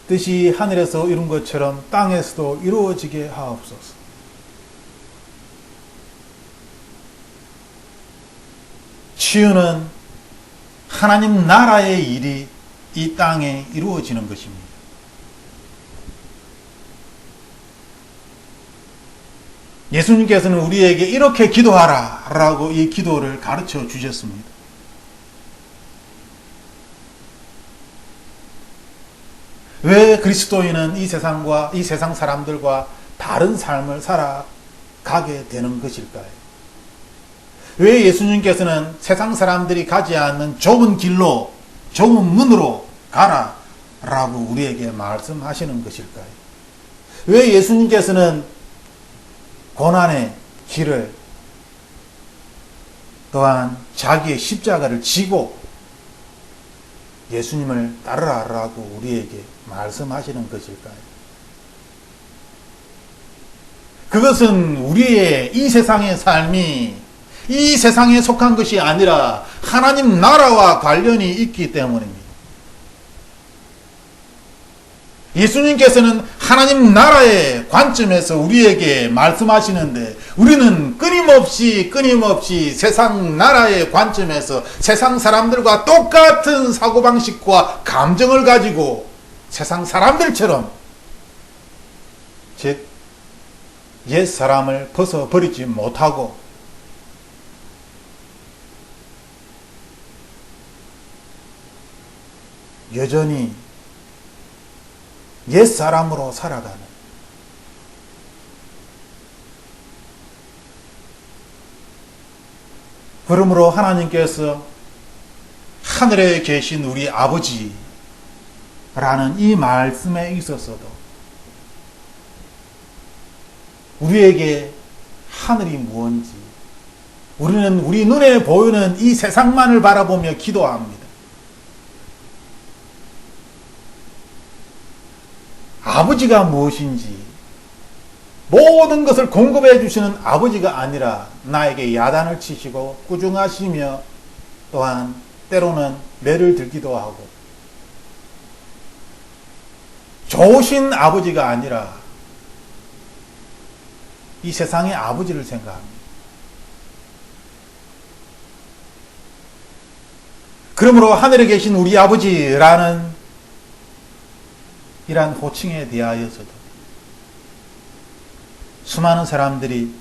A: 뜻이 하늘에서 이룬 것처럼 땅에서도 이루어지게 하옵소서. 치유는 하나님 나라의 일이 이 땅에 이루어지는 것입니다. 예수님께서는 우리에게 이렇게 기도하라 라고 이 기도를 가르쳐 주셨습니다. 왜 그리스도인은 이 세상과 이 세상 사람들과 다른 삶을 살아가게 되는 것일까요? 왜 예수님께서는 세상 사람들이 가지 않는 좁은 길로, 좁은 문으로 가라 라고 우리에게 말씀하시는 것일까요? 왜 예수님께서는 고난의 길을, 또한 자기의 십자가를 지고 예수님을 따르라라고 우리에게 말씀하시는 것일까요? 그것은 우리의 이 세상의 삶이 이 세상에 속한 것이 아니라 하나님 나라와 관련이 있기 때문입니다. 예수님께서는 하나님 나라의 관점에서 우리에게 말씀하시는데, 우리는 끊임없이 세상 나라의 관점에서 세상 사람들과 똑같은 사고방식과 감정을 가지고 세상 사람들처럼, 즉 옛 사람을 벗어버리지 못하고 여전히 옛 사람으로 살아가는, 그러므로 하나님께서 하늘에 계신 우리 아버지라는 이 말씀에 있어서도 우리에게 하늘이 무엇인지, 우리는 우리 눈에 보이는 이 세상만을 바라보며 기도합니다. 아버지가 무엇인지, 모든 것을 공급해 주시는 아버지가 아니라 나에게 야단을 치시고 꾸중하시며 또한 때로는 매를 들기도 하고 좋으신 아버지가 아니라 이 세상의 아버지를 생각합니다. 그러므로 하늘에 계신 우리 아버지라는 이러한 호칭에 대하여서도 수많은 사람들이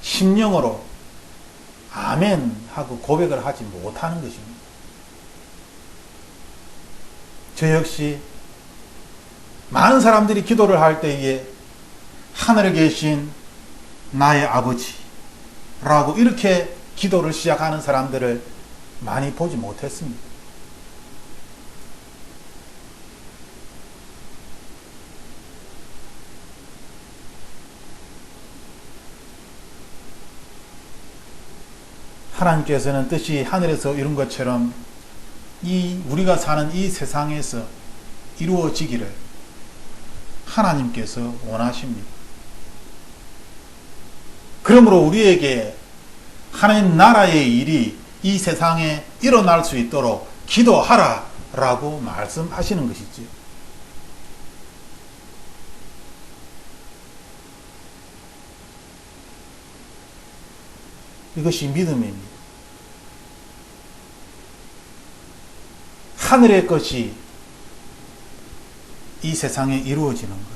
A: 심령으로 아멘 하고 고백을 하지 못하는 것입니다. 저 역시 많은 사람들이 기도를 할 때에 하늘에 계신 나의 아버지라고 이렇게 기도를 시작하는 사람들을 많이 보지 못했습니다. 하나님께서는 뜻이 하늘에서 이룬 것처럼 우리가 사는 이 세상에서 이루어지기를 하나님께서 원하십니다. 그러므로 우리에게 하나님 나라의 일이 이 세상에 일어날 수 있도록 기도하라 라고 말씀하시는 것이죠. 이것이 믿음입니다. 하늘의 것이 이 세상에 이루어지는 것.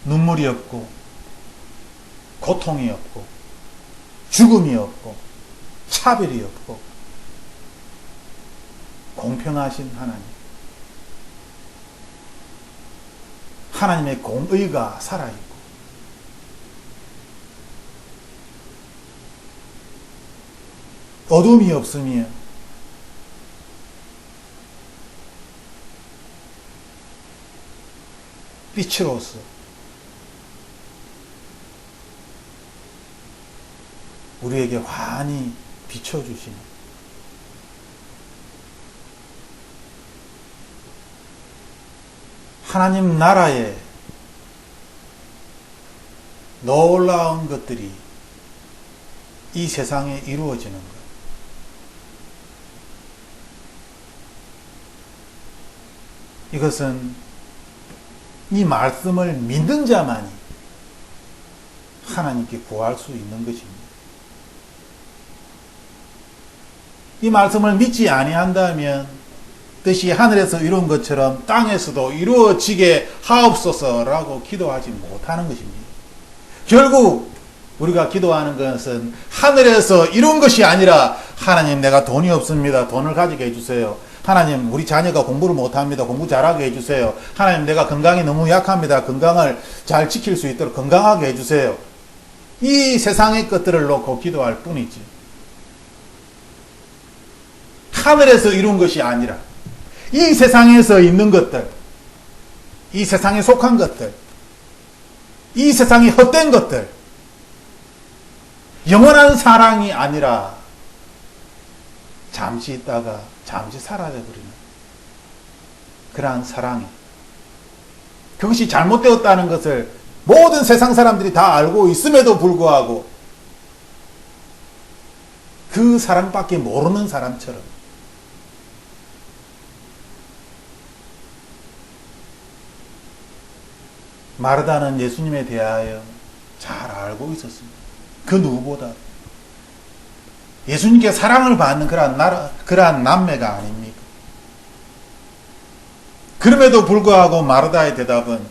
A: 눈물이 없고 고통이 없고 죽음이 없고 차별이 없고 공평하신 하나님. 하나님의 공의가 살아있고 어둠이 없으며 빛으로서 우리에게 환히 비춰주시는 하나님 나라의 놀라운 것들이 이 세상에 이루어지는 것. 이것은 이 말씀을 믿는 자만이 하나님께 구할 수 있는 것입니다. 이 말씀을 믿지 아니한다면 뜻이 하늘에서 이룬 것처럼 땅에서도 이루어지게 하옵소서라고 기도하지 못하는 것입니다. 결국 우리가 기도하는 것은 하늘에서 이룬 것이 아니라 하나님 내가 돈이 없습니다. 돈을 가지게 해주세요. 하나님 우리 자녀가 공부를 못합니다. 공부 잘하게 해주세요. 하나님 내가 건강이 너무 약합니다. 건강을 잘 지킬 수 있도록 건강하게 해주세요. 이 세상의 것들을 놓고 기도할 뿐이지 하늘에서 이룬 것이 아니라 이 세상에서 있는 것들, 이 세상에 속한 것들, 이 세상이 헛된 것들, 영원한 사랑이 아니라 잠시 있다가 잠시 사라져버리는 그러한 사랑이, 그것이 잘못되었다는 것을 모든 세상 사람들이 다 알고 있음에도 불구하고 그 사랑밖에 모르는 사람처럼 마르다는 예수님에 대하여 잘 알고 있었습니다. 그 누구보다 예수님께 사랑을 받는 그러한 남매가 아닙니까? 그럼에도 불구하고 마르다의 대답은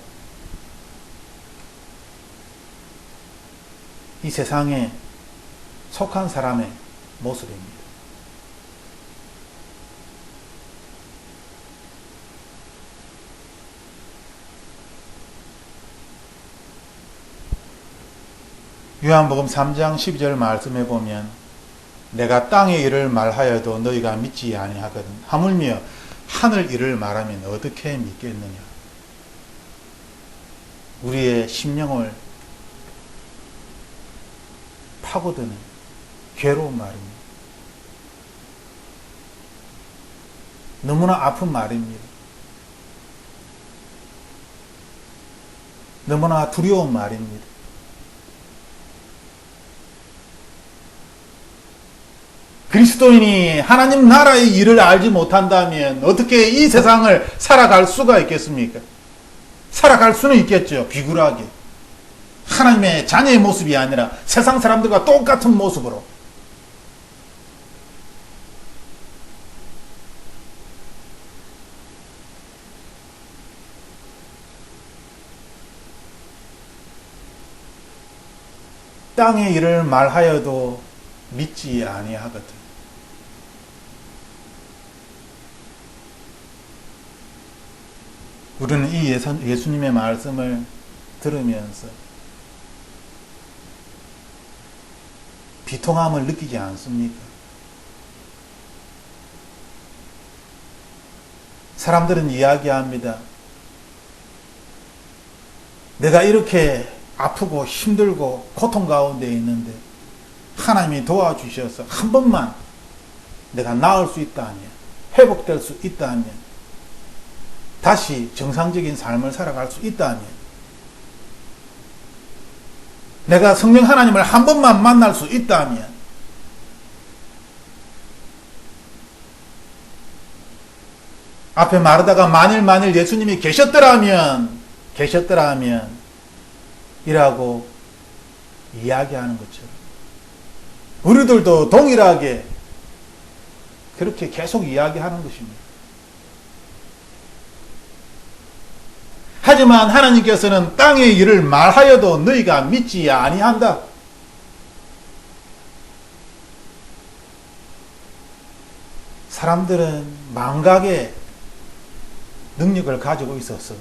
A: 이 세상에 속한 사람의 모습입니다. 요한복음 3장 12절 말씀해 보면 내가 땅의 일을 말하여도 너희가 믿지 아니하거든 하물며 하늘 일을 말하면 어떻게 믿겠느냐. 우리의 심령을 파고드는 괴로운 말입니다. 너무나 아픈 말입니다. 너무나 두려운 말입니다. 그리스도인이 하나님 나라의 일을 알지 못한다면 어떻게 이 세상을 살아갈 수가 있겠습니까? 살아갈 수는 있겠죠. 비굴하게. 하나님의 자녀의 모습이 아니라 세상 사람들과 똑같은 모습으로. 땅의 일을 말하여도 믿지 아니하거든. 우리는 이 예수님의 말씀을 들으면서 비통함을 느끼지 않습니까? 사람들은 이야기합니다. 내가 이렇게 아프고 힘들고 고통 가운데 있는데 하나님이 도와주셔서 한 번만 내가 나을 수 있다면, 회복될 수 있다면, 다시 정상적인 삶을 살아갈 수 있다면, 내가 성령 하나님을 한 번만 만날 수 있다면, 앞에 마르다가 만일 예수님이 계셨더라면 이라고 이야기하는 것처럼 우리들도 동일하게 그렇게 계속 이야기하는 것입니다. 하지만 하나님께서는 땅의 일을 말하여도 너희가 믿지 아니한다. 사람들은 망각의 능력을 가지고 있어서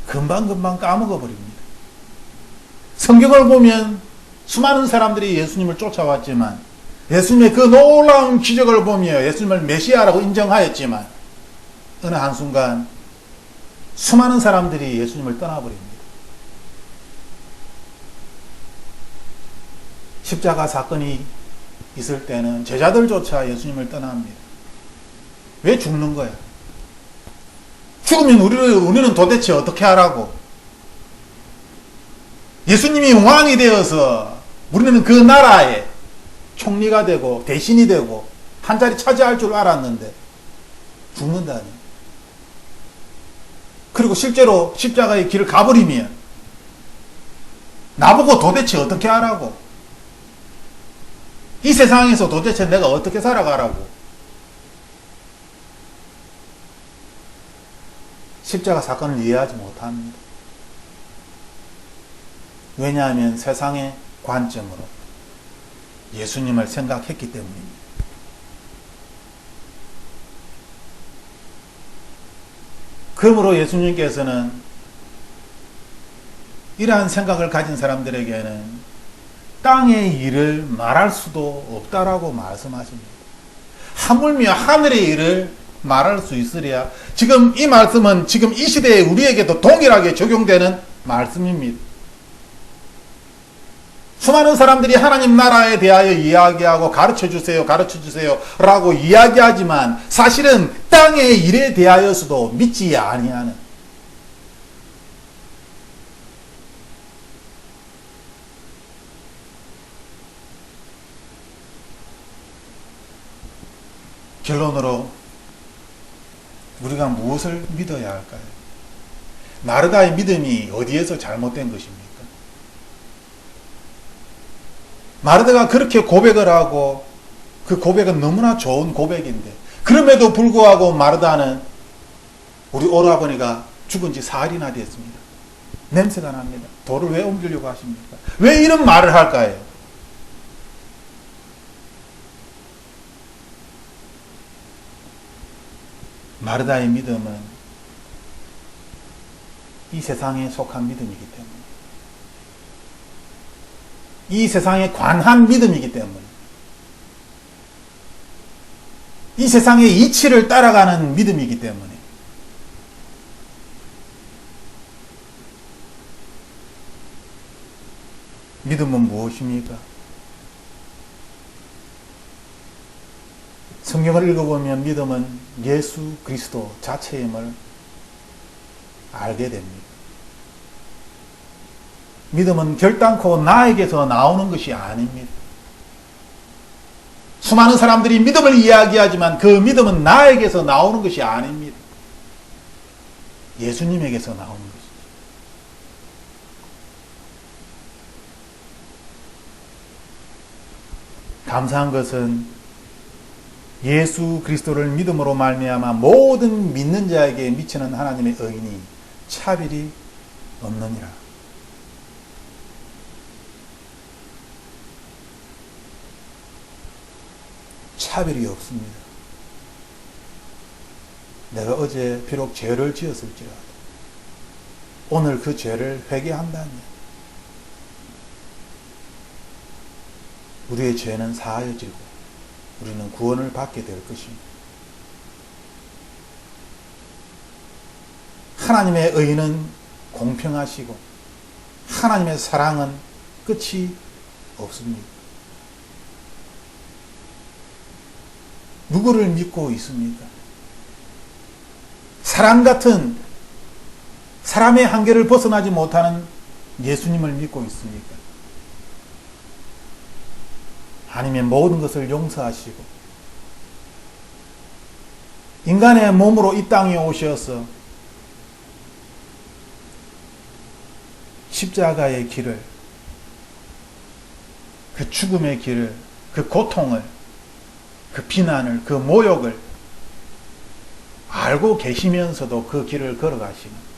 A: 금방금방 까먹어 버립니다. 성경을 보면 수많은 사람들이 예수님을 쫓아왔지만, 예수님의 그 놀라운 기적을 보며 예수님을 메시아라고 인정하였지만, 어느 한순간 수많은 사람들이 예수님을 떠나버립니다. 십자가 사건이 있을 때는 제자들조차 예수님을 떠납니다. 왜 죽는 거야? 죽으면 우리는 도대체 어떻게 하라고? 예수님이 왕이 되어서 우리는 그 나라의 총리가 되고 대신이 되고 한 자리 차지할 줄 알았는데 죽는다니. 그리고 실제로 십자가의 길을 가버리면 나보고 도대체 어떻게 하라고? 이 세상에서 도대체 내가 어떻게 살아가라고? 십자가 사건을 이해하지 못합니다. 왜냐하면 세상의 관점으로 예수님을 생각했기 때문입니다. 그러므로 예수님께서는 이러한 생각을 가진 사람들에게는 땅의 일을 말할 수도 없다라고 말씀하십니다. 하물며 하늘의 일을 말할 수 있으랴. 지금 이 말씀은 지금 이 시대에 우리에게도 동일하게 적용되는 말씀입니다. 수많은 사람들이 하나님 나라에 대하여 이야기하고 가르쳐주세요 라고 이야기하지만 사실은 땅의 일에 대하여서도 믿지 아니하는, 결론으로 우리가 무엇을 믿어야 할까요? 마르다의 믿음이 어디에서 잘못된 것입니까? 마르다가 그렇게 고백을 하고 그 고백은 너무나 좋은 고백인데 그럼에도 불구하고 마르다는 우리 오라버니가 죽은 지 사흘이나 됐습니다. 냄새가 납니다. 돌을 왜 옮기려고 하십니까? 왜 이런 말을 할까요? 마르다의 믿음은 이 세상에 속한 믿음이기 때문에, 이 세상에 관한 믿음이기 때문에, 이 세상의 이치를 따라가는 믿음이기 때문에, 믿음은 무엇입니까? 성경을 읽어보면 믿음은 예수 그리스도 자체임을 알게 됩니다. 믿음은 결단코 나에게서 나오는 것이 아닙니다. 수많은 사람들이 믿음을 이야기하지만 그 믿음은 나에게서 나오는 것이 아닙니다. 예수님에게서 나오는 것이죠. 감사한 것은 예수 그리스도를 믿음으로 말미암아 모든 믿는 자에게 미치는 하나님의 의인이 차별이 없느니라. 차별이 없습니다. 내가 어제 비록 죄를 지었을지라도 오늘 그 죄를 회개한다면 우리의 죄는 사하여지고 우리는 구원을 받게 될 것입니다. 하나님의 의는 공평하시고 하나님의 사랑은 끝이 없습니다. 누구를 믿고 있습니까? 사람 같은 사람의 한계를 벗어나지 못하는 예수님을 믿고 있습니까? 아니면 모든 것을 용서하시고 인간의 몸으로 이 땅에 오셔서 십자가의 길을, 그 죽음의 길을, 그 고통을, 그 비난을, 그 모욕을 알고 계시면서도 그 길을 걸어가시는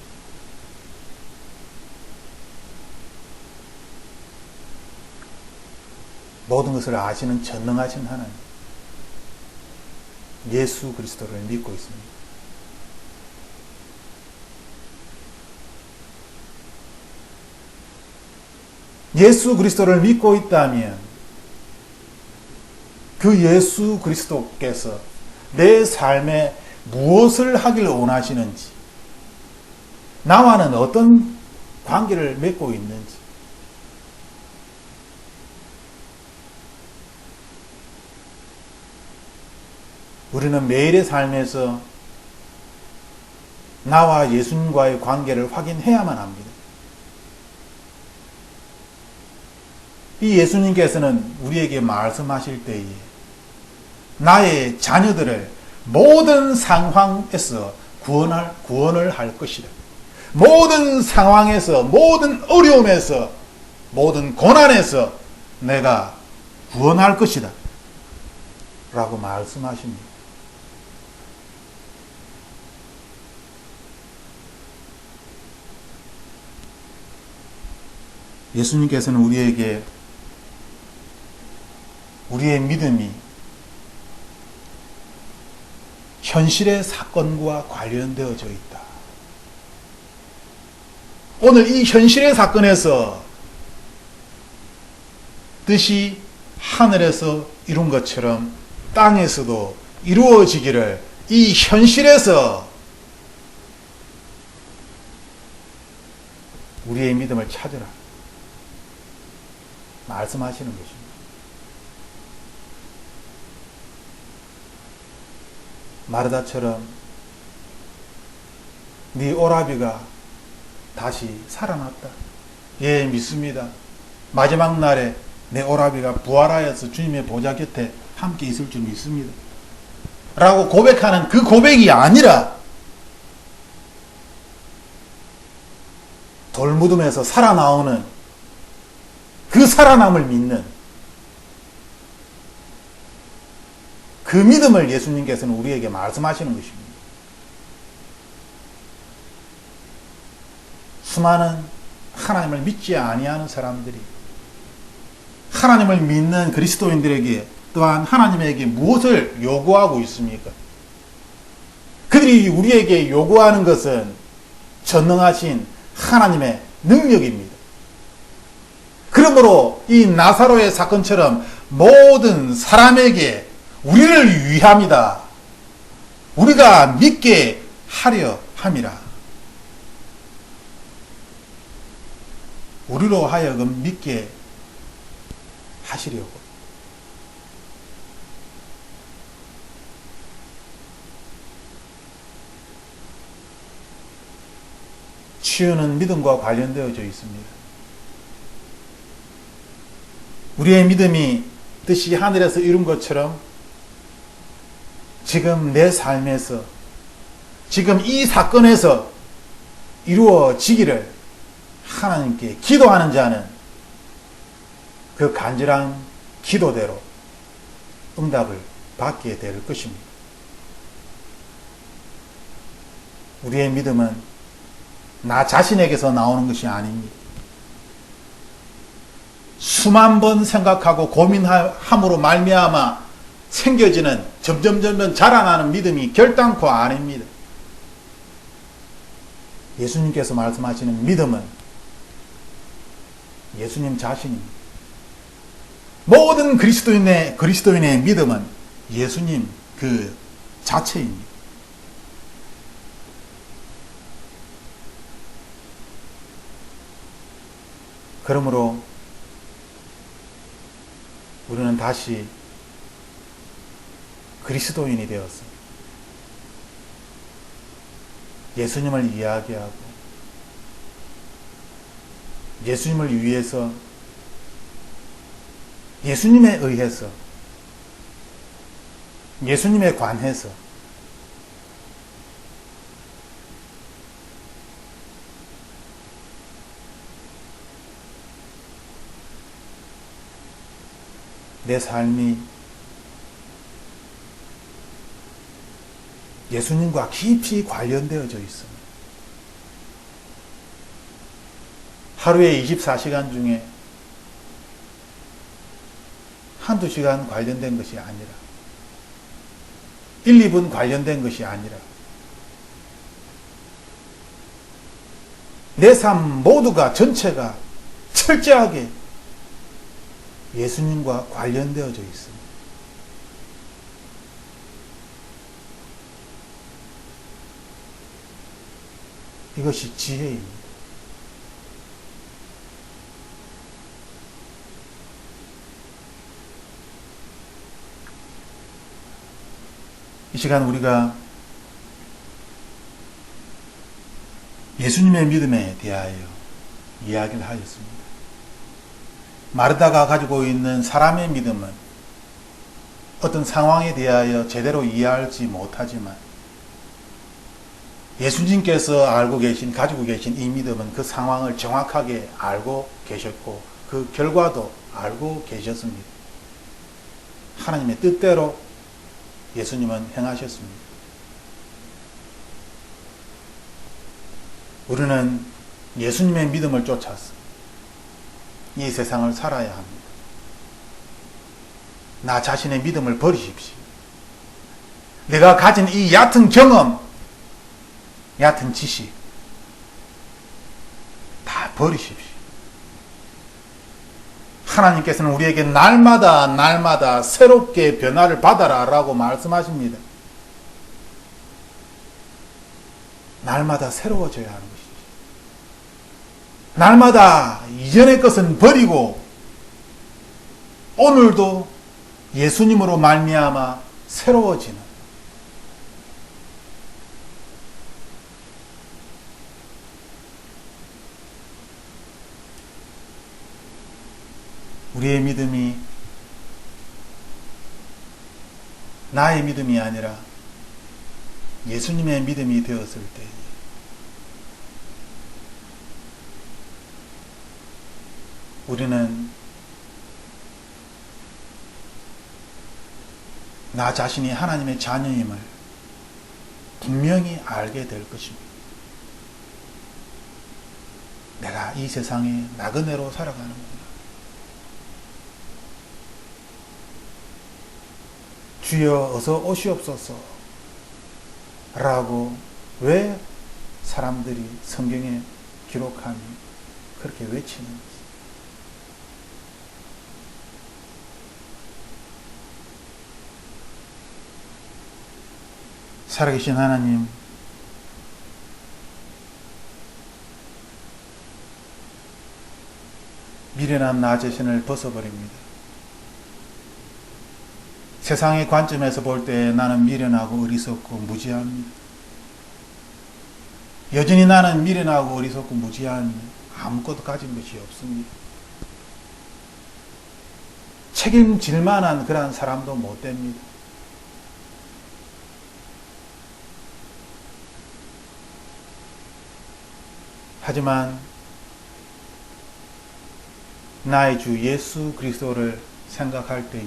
A: 모든 것을 아시는 전능하신 하나님, 예수 그리스도를 믿고 있습니다. 예수 그리스도를 믿고 있다면 그 예수 그리스도께서 내 삶에 무엇을 하기를 원하시는지, 나와는 어떤 관계를 맺고 있는지, 우리는 매일의 삶에서 나와 예수님과의 관계를 확인해야만 합니다. 이 예수님께서는 우리에게 말씀하실 때에 나의 자녀들을 모든 상황에서 구원을 할 것이다. 모든 상황에서, 모든 어려움에서, 모든 고난에서 내가 구원할 것이다. 라고 말씀하십니다. 예수님께서는 우리에게 우리의 믿음이 현실의 사건과 관련되어져 있다. 오늘 이 현실의 사건에서 뜻이 하늘에서 이룬 것처럼 땅에서도 이루어지기를 이 현실에서 우리의 믿음을 찾으라 말씀하시는 것입니다. 마르다처럼 네 오라비가 다시 살아났다. 예, 믿습니다. 마지막 날에 내 오라비가 부활하여서 주님의 보좌 곁에 함께 있을 줄 믿습니다. 라고 고백하는 그 고백이 아니라 돌무덤에서 살아나오는 그 살아남을 믿는 그 믿음을 예수님께서는 우리에게 말씀하시는 것입니다. 수많은 하나님을 믿지 아니하는 사람들이 하나님을 믿는 그리스도인들에게 또한 하나님에게 무엇을 요구하고 있습니까? 그들이 우리에게 요구하는 것은 전능하신 하나님의 능력입니다. 그러므로 이 나사로의 사건처럼 모든 사람에게 우리를 위함이다. 우리가 믿게 하려 함이라. 우리로 하여금 믿게 하시려고. 치유는 믿음과 관련되어져 있습니다. 우리의 믿음이 뜻이 하늘에서 이룬 것처럼 지금 내 삶에서, 지금 이 사건에서 이루어지기를 하나님께 기도하는 자는 그 간절한 기도대로 응답을 받게 될 것입니다. 우리의 믿음은 나 자신에게서 나오는 것이 아닙니다. 수만 번 생각하고 고민함으로 말미암아 생겨지는 점점 자라나는 믿음이 결단코 아닙니다. 예수님께서 말씀하시는 믿음은 예수님 자신입니다. 모든 그리스도인의 믿음은 예수님 그 자체입니다. 그러므로 우리는 다시 그리스도인이 되었어. 예수님을 이야기하고 예수님을 위해서 예수님에 의해서 예수님에 관해서 내 삶이 예수님과 깊이 관련되어져 있습니다. 하루에 24시간 중에 한두 시간 관련된 것이 아니라 1, 2분 관련된 것이 아니라 내 삶 모두가 전체가 철저하게 예수님과 관련되어져 있습니다. 이것이 지혜입니다. 이 시간 우리가 예수님의 믿음에 대하여 이야기를 하였습니다. 마르다가 가지고 있는 사람의 믿음은 어떤 상황에 대하여 제대로 이해하지 못하지만 예수님께서 가지고 계신 이 믿음은 그 상황을 정확하게 알고 계셨고 그 결과도 알고 계셨습니다. 하나님의 뜻대로 예수님은 행하셨습니다. 우리는 예수님의 믿음을 쫓아서 이 세상을 살아야 합니다. 나 자신의 믿음을 버리십시오. 내가 가진 이 얕은 경험, 얕은 지식 다 버리십시오. 하나님께서는 우리에게 날마다 새롭게 변화를 받아라 라고 말씀하십니다. 날마다 새로워져야 하는 것이죠. 날마다 이전의 것은 버리고 오늘도 예수님으로 말미암아 새로워지는 우리의 믿음이 나의 믿음이 아니라 예수님의 믿음이 되었을 때 우리는 나 자신이 하나님의 자녀임을 분명히 알게 될 것입니다. 내가 이 세상에 나그네로 살아가는구나. 주여 어서 오시옵소서 라고 왜 사람들이 성경에 기록하니 그렇게 외치는지. 살아계신 하나님, 미련한 나 자신을 벗어버립니다. 세상의 관점에서 볼 때 나는 미련하고 어리석고 무지합니다. 여전히 나는 미련하고 어리석고 무지한 아무것도 가진 것이 없습니다. 책임질 만한 그러한 사람도 못 됩니다. 하지만 나의 주 예수 그리스도를 생각할 때에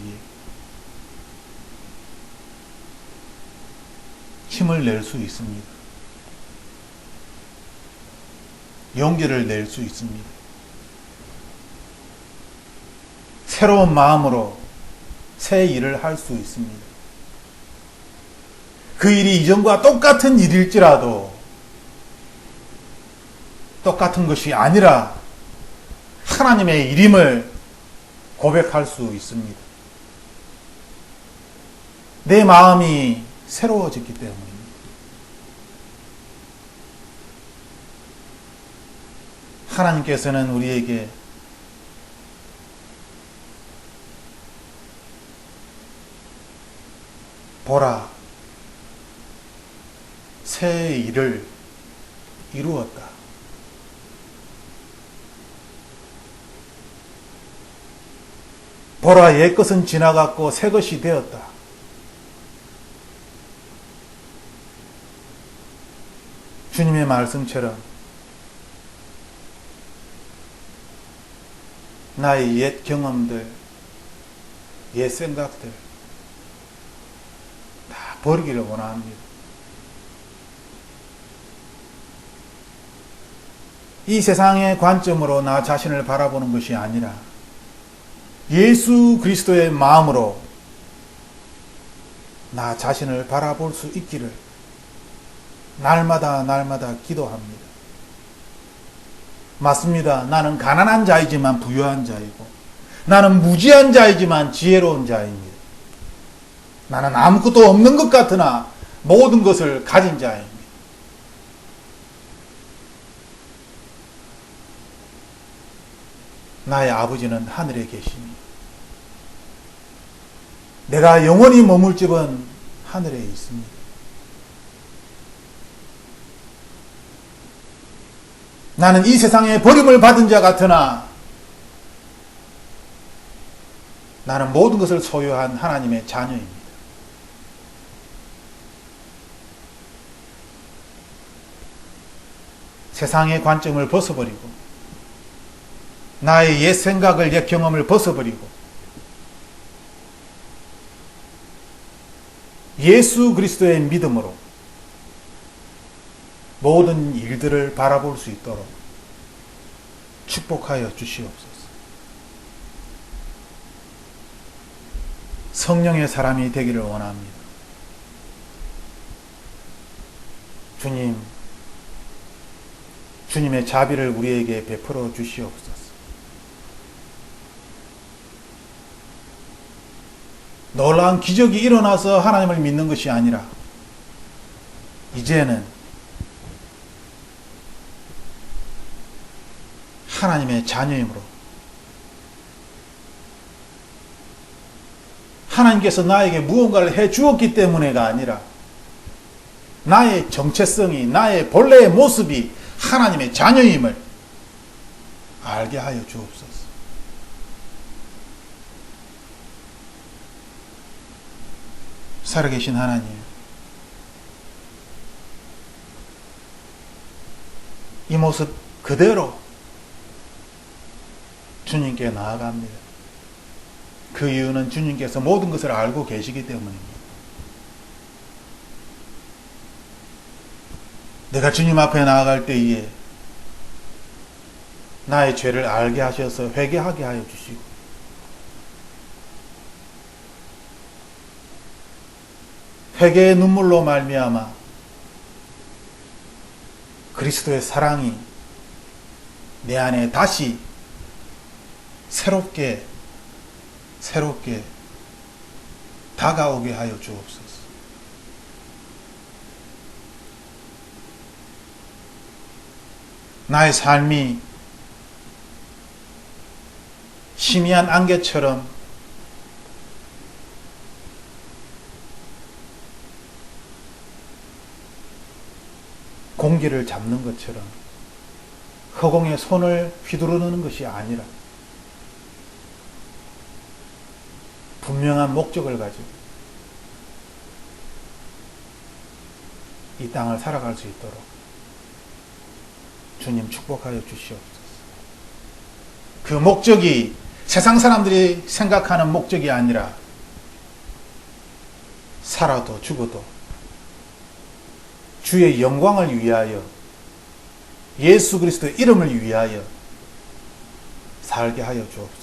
A: 힘을 낼 수 있습니다. 용기를 낼 수 있습니다. 새로운 마음으로 새 일을 할 수 있습니다. 그 일이 이전과 똑같은 일일지라도 똑같은 것이 아니라 하나님의 일임을 고백할 수 있습니다. 내 마음이 새로워졌기 때문입니다. 하나님께서는 우리에게 보라, 새 일을 이루었다. 보라, 옛 것은 지나갔고 새 것이 되었다. 주님의 말씀처럼 나의 옛 경험들, 옛 생각들 다 버리기를 원합니다. 이 세상의 관점으로 나 자신을 바라보는 것이 아니라 예수 그리스도의 마음으로 나 자신을 바라볼 수 있기를 날마다 기도합니다. 맞습니다. 나는 가난한 자이지만 부유한 자이고, 나는 무지한 자이지만 지혜로운 자입니다. 나는 아무것도 없는 것 같으나 모든 것을 가진 자입니다. 나의 아버지는 하늘에 계시니 내가 영원히 머물 집은 하늘에 있습니다. 나는 이 세상에 버림을 받은 자 같으나 나는 모든 것을 소유한 하나님의 자녀입니다. 세상의 관점을 벗어버리고 나의 옛 생각을, 옛 경험을 벗어버리고 예수 그리스도의 믿음으로 모든 일들을 바라볼 수 있도록 축복하여 주시옵소서. 성령의 사람이 되기를 원합니다. 주님의 자비를 우리에게 베풀어 주시옵소서. 놀라운 기적이 일어나서 하나님을 믿는 것이 아니라 이제는 하나님의 자녀이므로 하나님께서 나에게 무언가를 해 주었기 때문에가 아니라 나의 정체성이, 나의 본래의 모습이 하나님의 자녀임을 알게 하여 주옵소서. 살아계신 하나님, 이 모습 그대로 주님께 나아갑니다. 그 이유는 주님께서 모든 것을 알고 계시기 때문입니다. 내가 주님 앞에 나아갈 때에 나의 죄를 알게 하셔서 회개하게 하여 주시고 회개의 눈물로 말미암아 그리스도의 사랑이 내 안에 다시 새롭게 다가오게 하여 주옵소서. 나의 삶이 희미한 안개처럼 공기를 잡는 것처럼 허공에 손을 휘두르는 것이 아니라 분명한 목적을 가지고 이 땅을 살아갈 수 있도록 주님 축복하여 주시옵소서. 그 목적이 세상 사람들이 생각하는 목적이 아니라 살아도 죽어도 주의 영광을 위하여 예수 그리스도의 이름을 위하여 살게 하여 주옵소서.